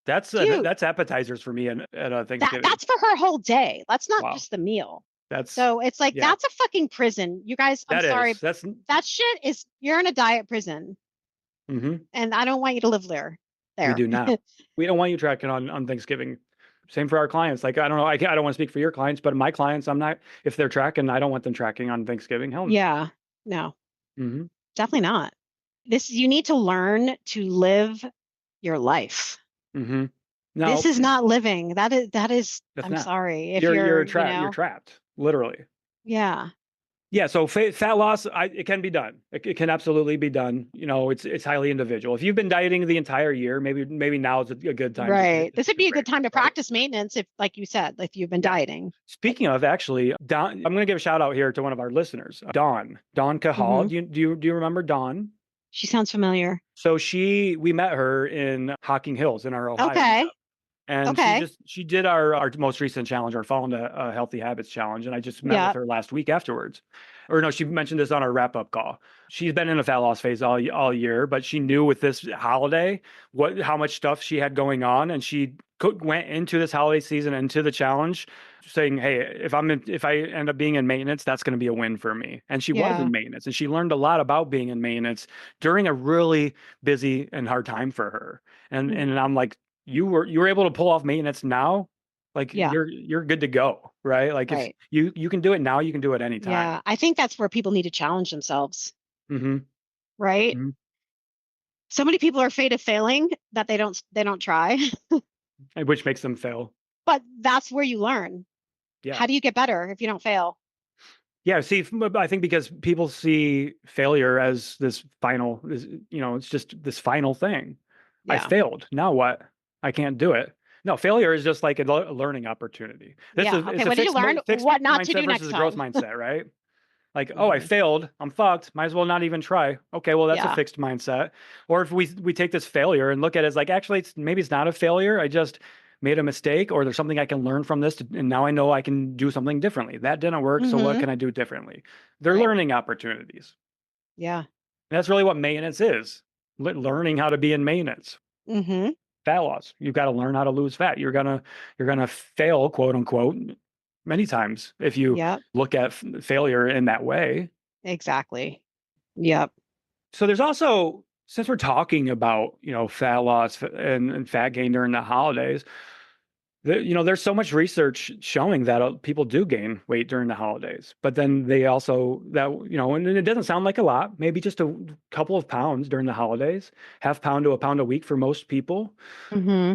That's appetizers for me at Thanksgiving. That's for her whole day. That's not just the meal. So it's like, that's a fucking prison. You guys, I'm sorry. That shit is, you're in a diet prison. And I don't want you to live there. We do not. We don't want you tracking on Thanksgiving. Same for our clients. Like, I don't know. I don't want to speak for your clients, but my clients, if they're tracking, I don't want them tracking on Thanksgiving. Hell no. Yeah. No. Definitely not. You need to learn to live your life. No, this is not living. I'm sorry. If you're trapped. You're trapped. Literally. Yeah. Yeah, so fat loss, it can be done. It can absolutely be done. It's highly individual. If you've been dieting the entire year, maybe now is a good time Right. to This take would a be a good break, time to right? practice maintenance if, like you said, if you've been Yeah. dieting. Speaking of, actually, Dawn, I'm going to give a shout out here to one of our listeners, Dawn Cahal. Hmm. Do you remember Dawn? She sounds familiar. So we met her in Hocking Hills in our Ohio Okay. meetup. And Okay. she did our most recent challenge, our Found a Healthy Habits challenge. And I just met with Yep. her last week afterwards. Or no, she mentioned this on our wrap up call. She's been in a fat loss phase all year, but she knew with this holiday how much stuff she had going on, and she went into this holiday season, into the challenge, saying, "Hey, if I end up being in maintenance, that's going to be a win for me." And she was Yeah. in maintenance, and she learned a lot about being in maintenance during a really busy and hard time for her. And I'm like, you were able to pull off maintenance now, like Yeah. you're good to go, right? Like if Right. you can do it now, you can do it anytime. Yeah. I think that's where people need to challenge themselves, Mm-hmm. right? Mm-hmm. So many people are afraid of failing that they don't try, Which makes them fail. but that's where you learn. Yeah. How do you get better if you don't fail? Yeah. See, I think because people see failure as this final, it's just this final thing. I Yeah. failed. Now what? I can't do it. No, failure is just like a learning opportunity. Yeah. Okay. It's a What did you learn? fixed What not to mindset do versus next a growth time? mindset, right? Like, oh, I Hmm. failed. I'm fucked. Might as well not even try. Okay, well, that's a Yeah. fixed mindset. Or if we take this failure and look at it as like, actually, maybe it's not a failure. I just made a mistake, or there's something I can learn from this, and now I know I can do something differently. That didn't work, so what Hmm. can I do differently? They're Right. learning opportunities. Yeah. And that's really what maintenance is. Learning how to be in maintenance. Hmm. Fat loss. You've got to learn how to lose fat. You're gonna fail, quote unquote, many times if you Yep. look at failure in that way. Exactly. Yep. So there's also, since we're talking about, fat loss and fat gain during the holidays, there's so much research showing that people do gain weight during the holidays, but then they also and it doesn't sound like a lot, maybe just a couple of pounds during the holidays, half pound to a pound a week for most people. Hmm.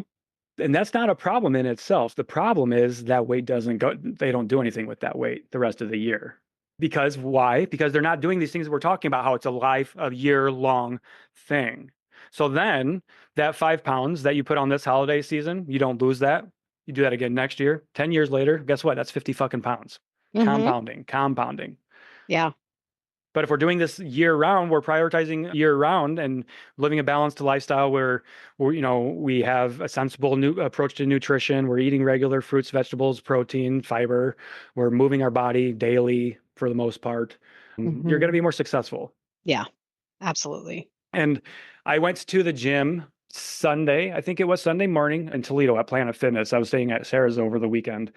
And that's not a problem in itself. The problem is that weight doesn't go, they don't do anything with that weight the rest of the year. Because why? Because they're not doing these things that we're talking about, how it's a year-long thing. So then that 5 pounds that you put on this holiday season, you don't lose that. You do that again next year. 10 years later, guess what? That's 50 fucking pounds. Hmm. Compounding. Yeah. But if we're doing this year round, we're prioritizing year round and living a balanced lifestyle where we have a sensible new approach to nutrition. We're eating regular fruits, vegetables, protein, fiber. We're moving our body daily for the most part. You're going to Hmm. be more successful. Yeah. Absolutely. And I went to the gym Sunday. I think it was Sunday morning in Toledo at Planet Fitness. I was staying at Sarah's over the weekend.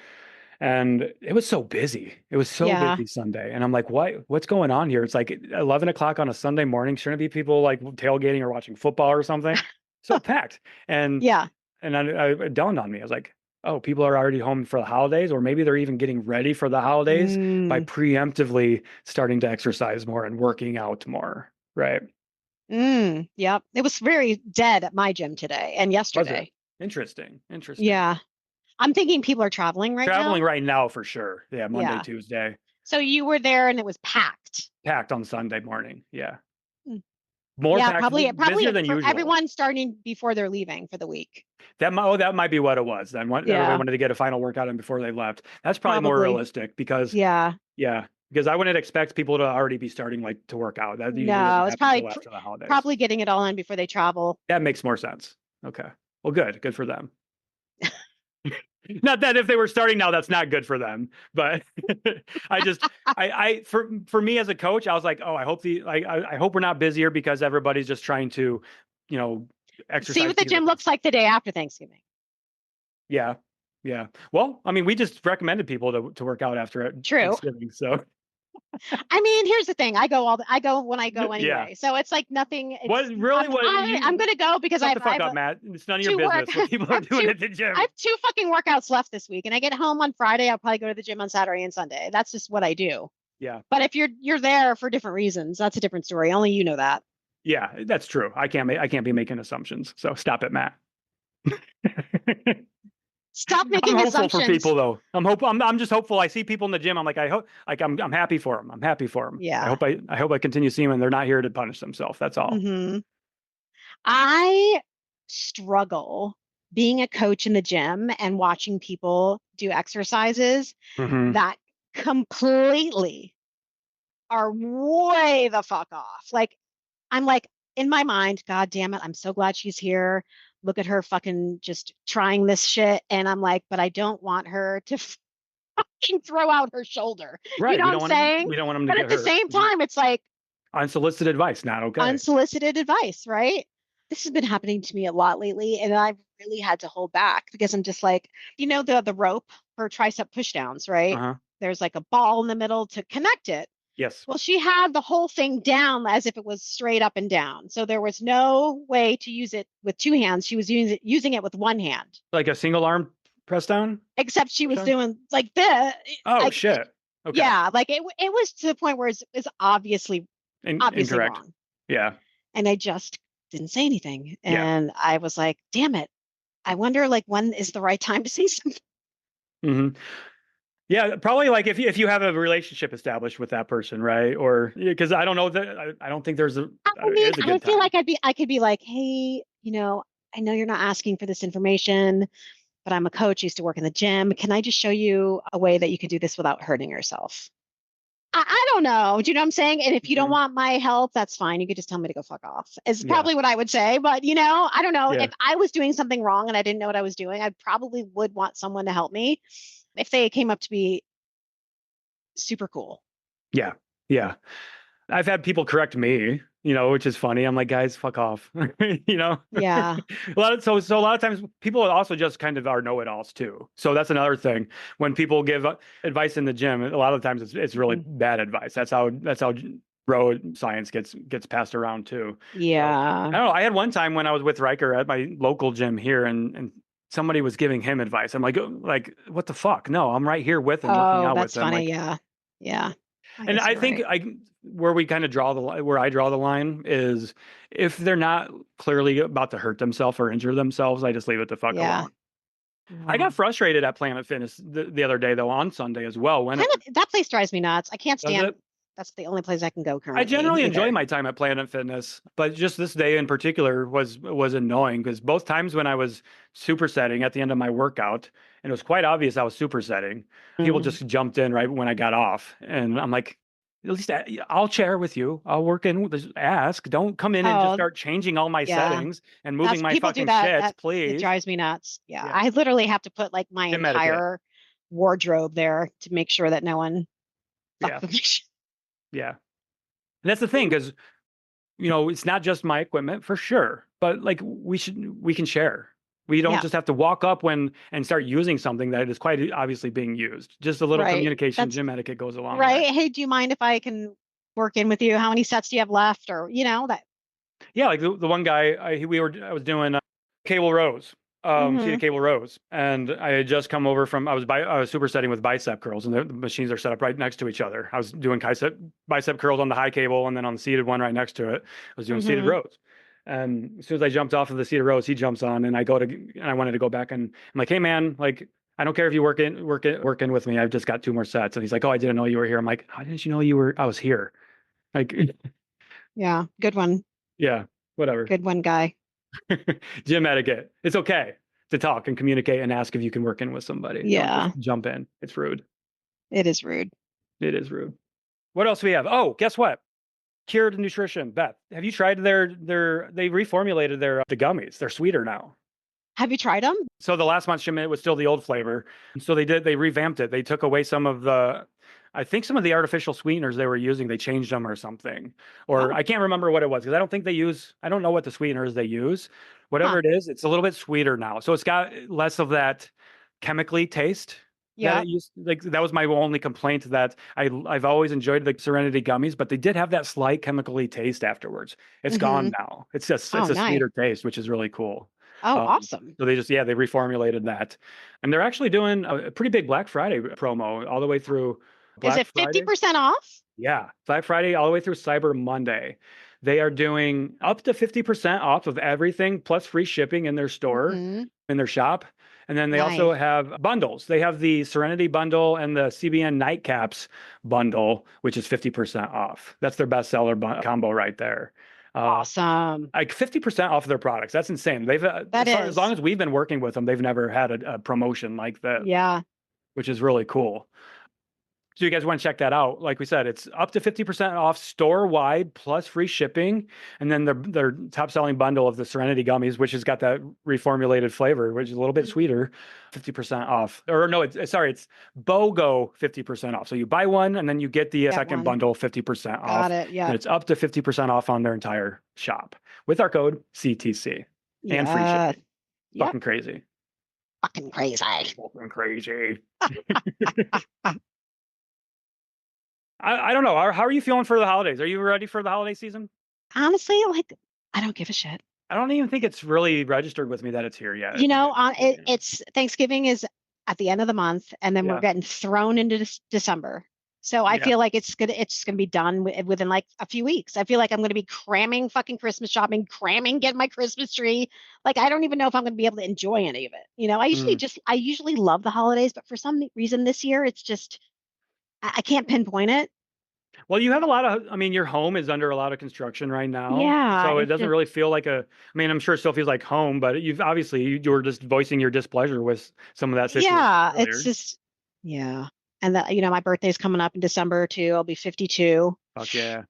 And it was so busy. It was so Yeah. busy Sunday. And I'm like, what's going on here? It's like 11 o'clock on a Sunday morning. Shouldn't it be people like tailgating or watching football or something? So packed. And Yeah. it dawned on me. I was like, oh, people are already home for the holidays, or maybe they're even getting ready for the holidays by Mm. preemptively starting to exercise more and working out more. Right. Yep. It was very dead at my gym today and Was it? yesterday. Interesting. Yeah. I'm thinking people are traveling right Traveling now. right now for sure. Yeah. Monday, Yeah. Tuesday. So you were there and it was packed. Packed on Sunday morning. Yeah. Mm. More Yeah, packed, probably busier than for usual. everyone starting before they're leaving for the week. That might be what it was. Then everybody Yeah. wanted to get a final workout in before they left. That's probably more Probably. realistic because Yeah. because I wouldn't expect people to already be starting like to work out. That usually No, doesn't it's happen probably until after the holidays. probably getting it all in before they travel. That makes more sense. Okay. Well, good for them. Not that if they were starting now, that's not good for them. But for me as a coach, I was like, oh, I hope we're not busier because everybody's just trying to, exercise. See what the gym looks like the day after Thanksgiving. Yeah. Yeah. Well, I mean, we just recommended people to work out after True. Thanksgiving. So I mean, here's the thing. I go when I go anyway. Yeah. So it's like nothing. I'm going to go because shut the fuck up, Matt. It's none of your business what people are doing at the gym. I have 2 fucking workouts left this week, and I get home on Friday. I'll probably go to the gym on Saturday and Sunday. That's just what I do. Yeah. But if you're there for different reasons, that's a different story. Only you know that. Yeah, that's true. I can't be making assumptions. So stop it, Matt. Stop I'm making hopeful assumptions. for people though. I'm just hopeful. I see people in the gym. I'm like, I hope, like, I'm happy for them. I'm happy for them. Yeah. I hope I continue seeing them and they're not here to punish themselves. That's all. Mm-hmm. I struggle being a coach in the gym and watching people do exercises Mm-hmm. that completely are way the fuck off. Like, I'm like, in my mind, God damn it, I'm so glad she's here. Look at her fucking just trying this shit. And I'm like, but I don't want her to fucking throw out her shoulder. You Right. know what I'm saying? We don't want them to But get at the hurt. same time, it's like Unsolicited advice, not okay. unsolicited advice, right? This has been happening to me a lot lately, and I've really had to hold back because I'm just like, the rope for tricep pushdowns, right? Uh-huh. There's like a ball in the middle to connect it. Yes. Well, she had the whole thing down as if it was straight up and down. So there was no way to use it with two hands. She was using it with one hand. Like a single arm press down? Except she was Push-down? doing like this. Oh, like, shit. Okay. Yeah, like it was to the point where it's obviously Incorrect. wrong. Yeah. And I just didn't say anything. Yeah. And I was like, damn it. I wonder like when is the right time to say something. Mm-hmm. Yeah, probably like if you have a relationship established with that person, right? Or because I don't know that I don't think there's a. I mean, is a I good feel time. like I could be like, hey, I know you're not asking for this information, but I'm a coach, used to work in the gym. Can I just show you a way that you can do this without hurting yourself? I don't know. Do you know what I'm saying? And if you don't Mhm. want my help, that's fine. You could just tell me to go fuck off. Is Yeah. probably what I would say. But I don't know. Yeah. If I was doing something wrong and I didn't know what I was doing, I probably would want someone to help me if they came up to me super cool. Yeah. Yeah. I've had people correct me, which is funny. I'm like, guys, fuck off. Yeah. So a lot of times people also just kind of are know-it-alls too. So that's another thing. When people give advice in the gym, a lot of times it's really bad advice. That's how bro science gets passed around too. Yeah. So, I don't know. I had one time when I was with Riker at my local gym here and somebody was giving him advice. I'm like, what the fuck? No, I'm right here with him, working out That's with him. funny. Like, Yeah. Yeah. and I think where we kind of where I draw the line is if they're not clearly about to hurt themselves or injure themselves, I just leave it the fuck alone. I got frustrated at Planet Fitness the other day though, on Sunday as well. That place drives me nuts. I can't stand. it? That's the only place I can go currently. I generally enjoy my time at Planet Fitness, but just this day in particular was annoying because both times when I was supersetting at the end of my workout, and it was quite obvious I was supersetting, people just jumped in right when I got off, and I'm like, at least I'll chair with you. I'll work in. Just ask. Don't come in and just start changing all my settings and moving my fucking shits, please. It drives me nuts. Yeah. I literally have to put like my entire wardrobe there to make sure that no one fucks with me. Yeah. And that's the thing, because it's not just my equipment for sure, but like we can share. We don't just have to walk up and start using something that is quite obviously being used. Just a little communication, gym etiquette goes along. Right. Hey, do you mind if I can work in with you? How many sets do you have left? Or that. Yeah, like the one guy I was doing cable rows. Seated cable rows, and I had just come over from I was supersetting with bicep curls, and the machines are set up right next to each other. I was doing bicep curls on the high cable, and then on the seated one right next to it, I was doing seated rows. And as soon as I jumped off of the seated rows, he jumps on, and I wanted to go back, and I'm like, hey man, like I don't care if you work in with me. I've just got 2 more sets, and he's like, oh, I didn't know you were here. I'm like, how didn't you know I was here? Like, yeah, good one. Yeah, whatever. Good one, guy. Gym etiquette. It's okay to talk and communicate and ask if you can work in with somebody. Yeah. Don't just jump in. It's rude. It is rude. It is rude. What else do we have? Oh, guess what? Cured Nutrition. Beth, have you tried they reformulated the gummies. They're sweeter now. Have you tried them? So the last month's shipment was still the old flavor. So they revamped it. They took away some of the artificial sweeteners they were using. They changed them or something. Or I can't remember what it was because I don't know what the sweeteners they use. Whatever it is, it's a little bit sweeter now. So it's got less of that chemically taste. Yeah. That was my only complaint, that I've always enjoyed the Serenity gummies, but they did have that slight chemically taste afterwards. It's gone now. It's a sweeter taste, which is really cool. Oh, awesome. So they reformulated that. And they're actually doing a pretty big Black Friday promo all the way through Black Friday. Is it 50% off? Yeah. Black Friday all the way through Cyber Monday. They are doing up to 50% off of everything plus free shipping in their store, in their shop. And then they also have bundles. They have the Serenity bundle and the CBN Nightcaps bundle, which is 50% off. That's their bestseller combo right there. Awesome. Like 50% off their products. That's insane. They've as long as we've been working with them, they've never had a promotion like that. Yeah. Which is really cool. So you guys want to check that out. Like we said, it's up to 50% off store-wide plus free shipping. And then their top-selling bundle of the Serenity gummies, which has got that reformulated flavor, which is a little bit sweeter, 50% off. Or no, it's BOGO 50% off. So you buy one and then you get the second bundle 50% off. Got it, yeah. And it's up to 50% off on their entire shop with our code CTC and free shipping. Fucking crazy. Fucking crazy. Fucking crazy. I don't know. How are you feeling for the holidays? Are you ready for the holiday season? Honestly, like, I don't give a shit. I don't even think it's really registered with me that it's here yet. You know, it's Thanksgiving is at the end of the month, and then we're getting thrown into December. So I feel like it's gonna be done within like a few weeks. I feel like I'm gonna be cramming fucking Christmas shopping, getting my Christmas tree. Like, I don't even know if I'm gonna be able to enjoy any of it. You know, I usually love the holidays, but for some reason this year it's just I can't pinpoint it. Well, you have a lot of, I mean, your home is under a lot of construction right now. Yeah. So it doesn't really feel like I mean, I'm sure it still feels like home, but you were just voicing your displeasure with some of that situation. Yeah. Earlier. It's just, And my birthday's coming up in December too. I'll be 52. Fuck yeah.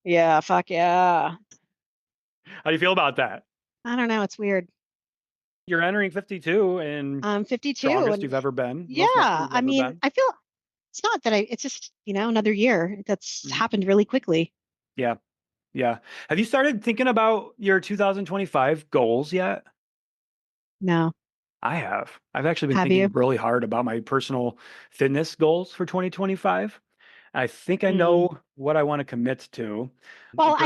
Yeah. Fuck yeah. How do you feel about that? I don't know. It's weird. You're entering 52 and I'm 52. Strongest you've ever been. Yeah. I mean, I feel it's not that it's just, another year that's happened really quickly. Yeah. Yeah. Have you started thinking about your 2025 goals yet? No. I have. I've actually been thinking really hard about my personal fitness goals for 2025. I think I know what I want to commit to. Well, I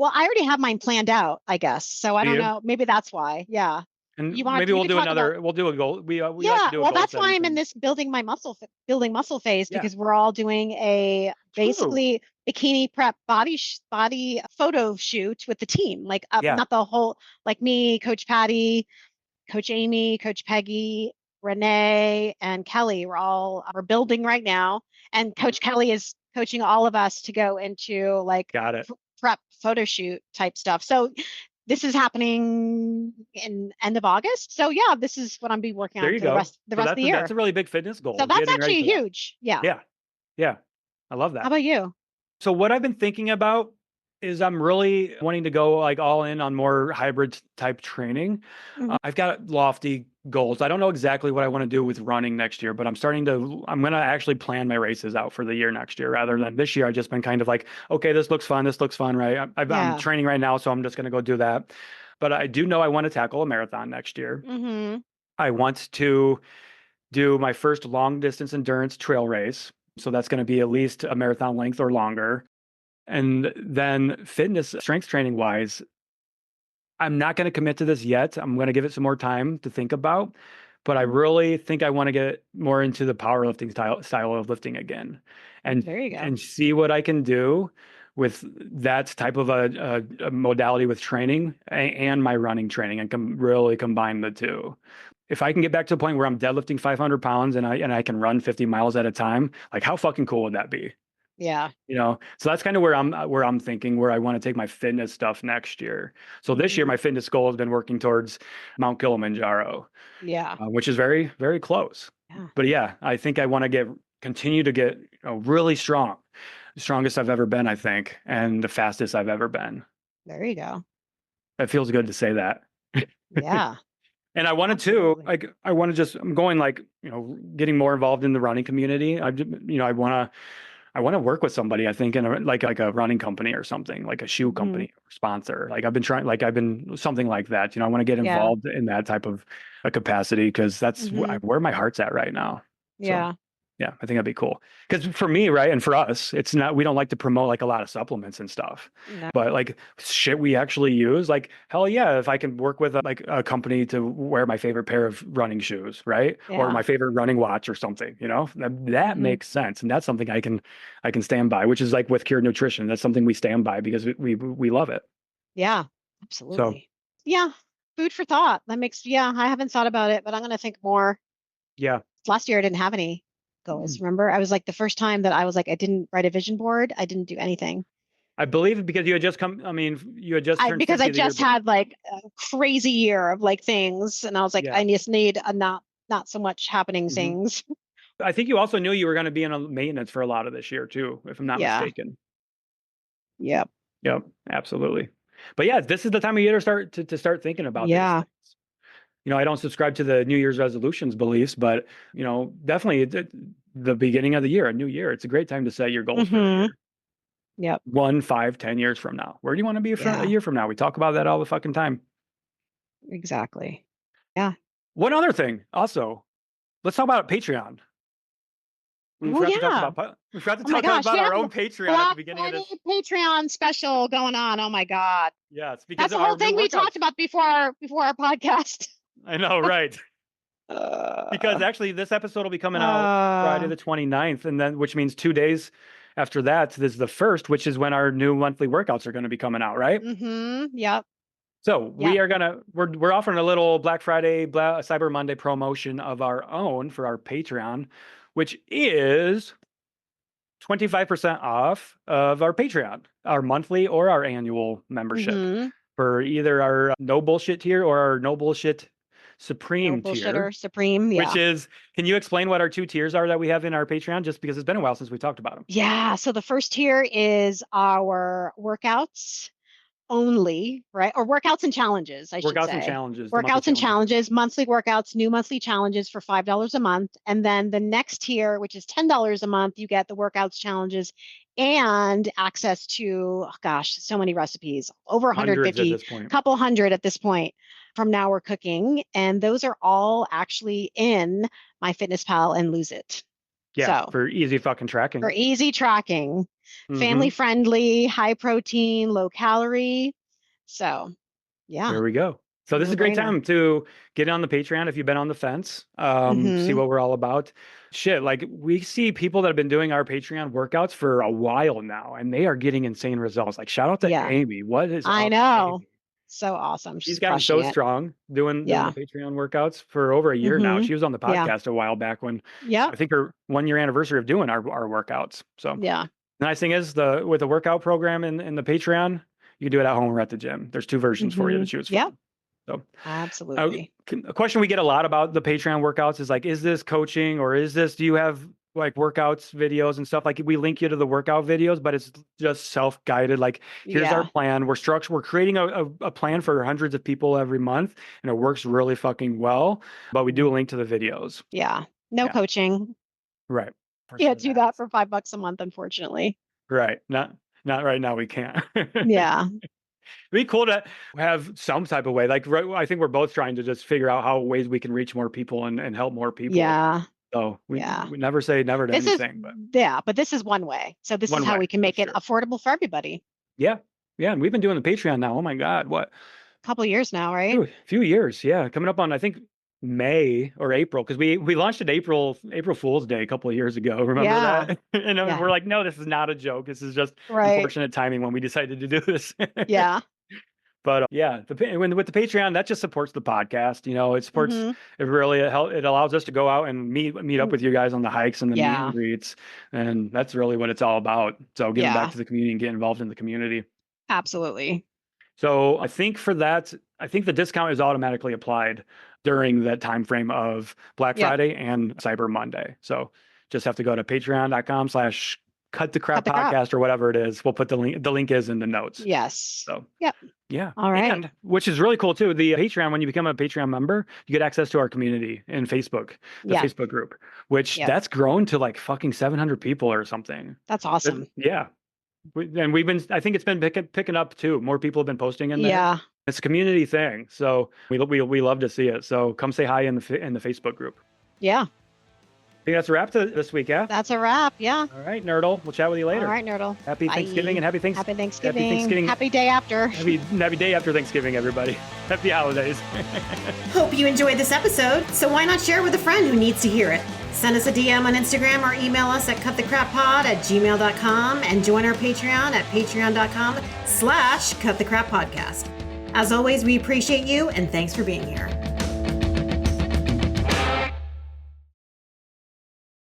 already have mine planned out, I guess. So I don't know. Maybe that's why. Yeah. And maybe we'll do we'll do a goal. We like to do a goal that's why I'm in this building muscle phase, because we're all doing a basically bikini prep body photo shoot with the team. Like not the whole, like me, Coach Patty, Coach Amy, Coach Peggy, Renee, and Kelly. We're building right now. And Coach Kelly is coaching all of us to go into like prep photo shoot type stuff. So this is happening in end of August. So this is what I'm be working on for the rest of the year. That's a really big fitness goal. So that's actually huge. Yeah. Yeah. Yeah. I love that. How about you? So what I've been thinking about is I'm really wanting to go like all in on more hybrid type training. I've got lofty goals. I don't know exactly what I want to do with running next year, but I'm going to actually plan my races out for the year next year rather than this year. I've just been kind of like, okay, this looks fun, right? I'm training right now, so I'm just going to go do that. But I do know I want to tackle a marathon next year. I want to do my first long distance endurance trail race. So that's going to be at least a marathon length or longer. And then fitness, strength training wise, I'm not going to commit to this yet. I'm going to give it some more time to think about, but I really think I want to get more into the powerlifting style of lifting again, and there you go. And see what I can do with that type of a modality with training and my running training, and really combine the two. If I can get back to the point where I'm deadlifting 500 pounds and I can run 50 miles at a time, like how fucking cool would that be? Yeah. So that's kind of where I'm thinking where I want to take my fitness stuff next year. So this year, my fitness goal has been working towards Mount Kilimanjaro. Yeah. Which is very, very close. Yeah. But I think I want to continue to get really strong, the strongest I've ever been, I think, and the fastest I've ever been. There you go. It feels good to say that. Yeah. And I wanted to, I'm going getting more involved in the running community. I want to work with somebody, I think, in a running company or something, like a shoe company or sponsor. Like I've been something like that. I want to get involved in that type of a capacity because that's where my heart's at right now. Yeah. So, yeah, I think that'd be cool. Because for me, right, and for us, we don't like to promote like a lot of supplements and stuff. No. But like shit we actually use, like hell yeah, if I can work with a company to wear my favorite pair of running shoes, right? Yeah. Or my favorite running watch or something, that makes sense. And that's something I can stand by, which is like with Cured Nutrition. That's something we stand by because we love it. Yeah, absolutely. So, yeah. food for thought. That makes, I haven't thought about it, but I'm going to think more. Yeah. Last year I didn't have any goals. Remember, I was like the first time that I was like, I didn't write a vision board. I didn't do anything. I believe because you had just you had just turned because 50 I just had like a crazy year of like things, and I was like, Yeah. I just need a not so much happening things. I think you also knew you were going to be in a maintenance for a lot of this year too, if I'm not mistaken. Yep. Yep, absolutely. But yeah, this is the time of year to start thinking about these things. You know, I don't subscribe to the New Year's resolutions beliefs, but you know, definitely the beginning of the year, a new year, it's a great time to set your goals for the year. Yep. 1, 5, 10 years from now. Where do you want to be a year from now? We talk about that all the fucking time. Exactly. Yeah. One other thing, also, let's talk about Patreon. We forgot to talk about our own Patreon at the beginning of this. Patreon special going on. Oh my God. Yeah, it's because that's the whole thing we talked about before our podcast. I know, right? Because actually, this episode will be coming out Friday the 29th, and then which means 2 days after that, this is the 1st, which is when our new monthly workouts are going to be coming out, right? Yep. So we're offering a little Black Friday, Cyber Monday promotion of our own for our Patreon, which is 25% off of our Patreon, our monthly or our annual membership for either our no bullshit tier or our no bullshit Supreme tier. Supreme, which is, can you explain what our 2 tiers are that we have in our Patreon? Just because it's been a while since we talked about them. Yeah. So the first tier is our workouts only, right? Or workouts and challenges, I should say. Workouts and challenges. Workouts and challenges, monthly workouts, new monthly challenges for $5 a month. And then the next tier, which is $10 a month, you get the workouts, challenges, and access to, so many recipes, over 150, a couple hundred at this point. From Now We're Cooking. And those are all actually in MyFitnessPal and Lose It. Yeah, so, for easy fucking tracking. For easy tracking. Family friendly, high protein, low calorie. So, yeah. There we go. So this is a great time to get on the Patreon if you've been on the fence, see what we're all about. Shit, like we see people that have been doing our Patreon workouts for a while now, and they are getting insane results. Like shout out to Amy. What is I know. Amy? So awesome. She's gotten so strong doing the Patreon workouts for over a year now. She was on the podcast a while back when I think her 1-year anniversary of doing our workouts. So the nice thing is with the workout program in the Patreon, you can do it at home or at the gym. There's 2 versions for you to choose from. Yeah. So absolutely. A question we get a lot about the Patreon workouts is like, is this coaching or do you have like workouts videos and stuff? Like we link you to the workout videos, but it's just self-guided. Like here's our plan. We're creating a plan for hundreds of people every month, and it works really fucking well, but we do link to the videos. No coaching. Right. Can't do that for $5 a month, unfortunately. Right. Not right now. We can't. It'd be cool to have some type of way. Like I think we're both trying to just figure out how ways we can reach more people and help more people. So we never say never to anything. But this is one way. So this is how we can make it affordable for everybody. Yeah. And we've been doing the Patreon now. Oh my God. What? A couple of years now, right? A few years. Yeah. Coming up on, I think, May or April, because we launched it April Fool's Day a couple of years ago. Remember that? And we're like, no, this is not a joke. This is just unfortunate timing when we decided to do this. But with the Patreon, that just supports the podcast. You know, it supports it really. It allows us to go out and meet up with you guys on the hikes and the meet and greets, and that's really what it's all about. So getting back to the community and getting involved in the community. Absolutely. So I think for that, the discount is automatically applied during that time frame of Black Friday and Cyber Monday. So just have to go to patreon.com/cutthecrap or whatever it is. We'll put the link is in the notes. Yes. So yeah. All right. And which is really cool too. The Patreon, when you become a Patreon member, you get access to our community in Facebook, the Facebook group, which that's grown to like fucking 700 people or something. That's awesome. And I think it's been picking up too. More people have been posting in there. Yeah. It's a community thing. So we love to see it. So come say hi in the Facebook group. Yeah. I think that's a wrap this week, yeah? That's a wrap, yeah. All right, Nerdle. We'll chat with you later. All right, Nerdle. Happy Thanksgiving and happy Thanksgiving. Happy day after. Happy day after Thanksgiving, everybody. Happy holidays. Hope you enjoyed this episode, so why not share with a friend who needs to hear it? Send us a DM on Instagram or email us at cutthecrappod@gmail.com and join our Patreon at patreon.com/cutthecrappodcast. As always, we appreciate you and thanks for being here.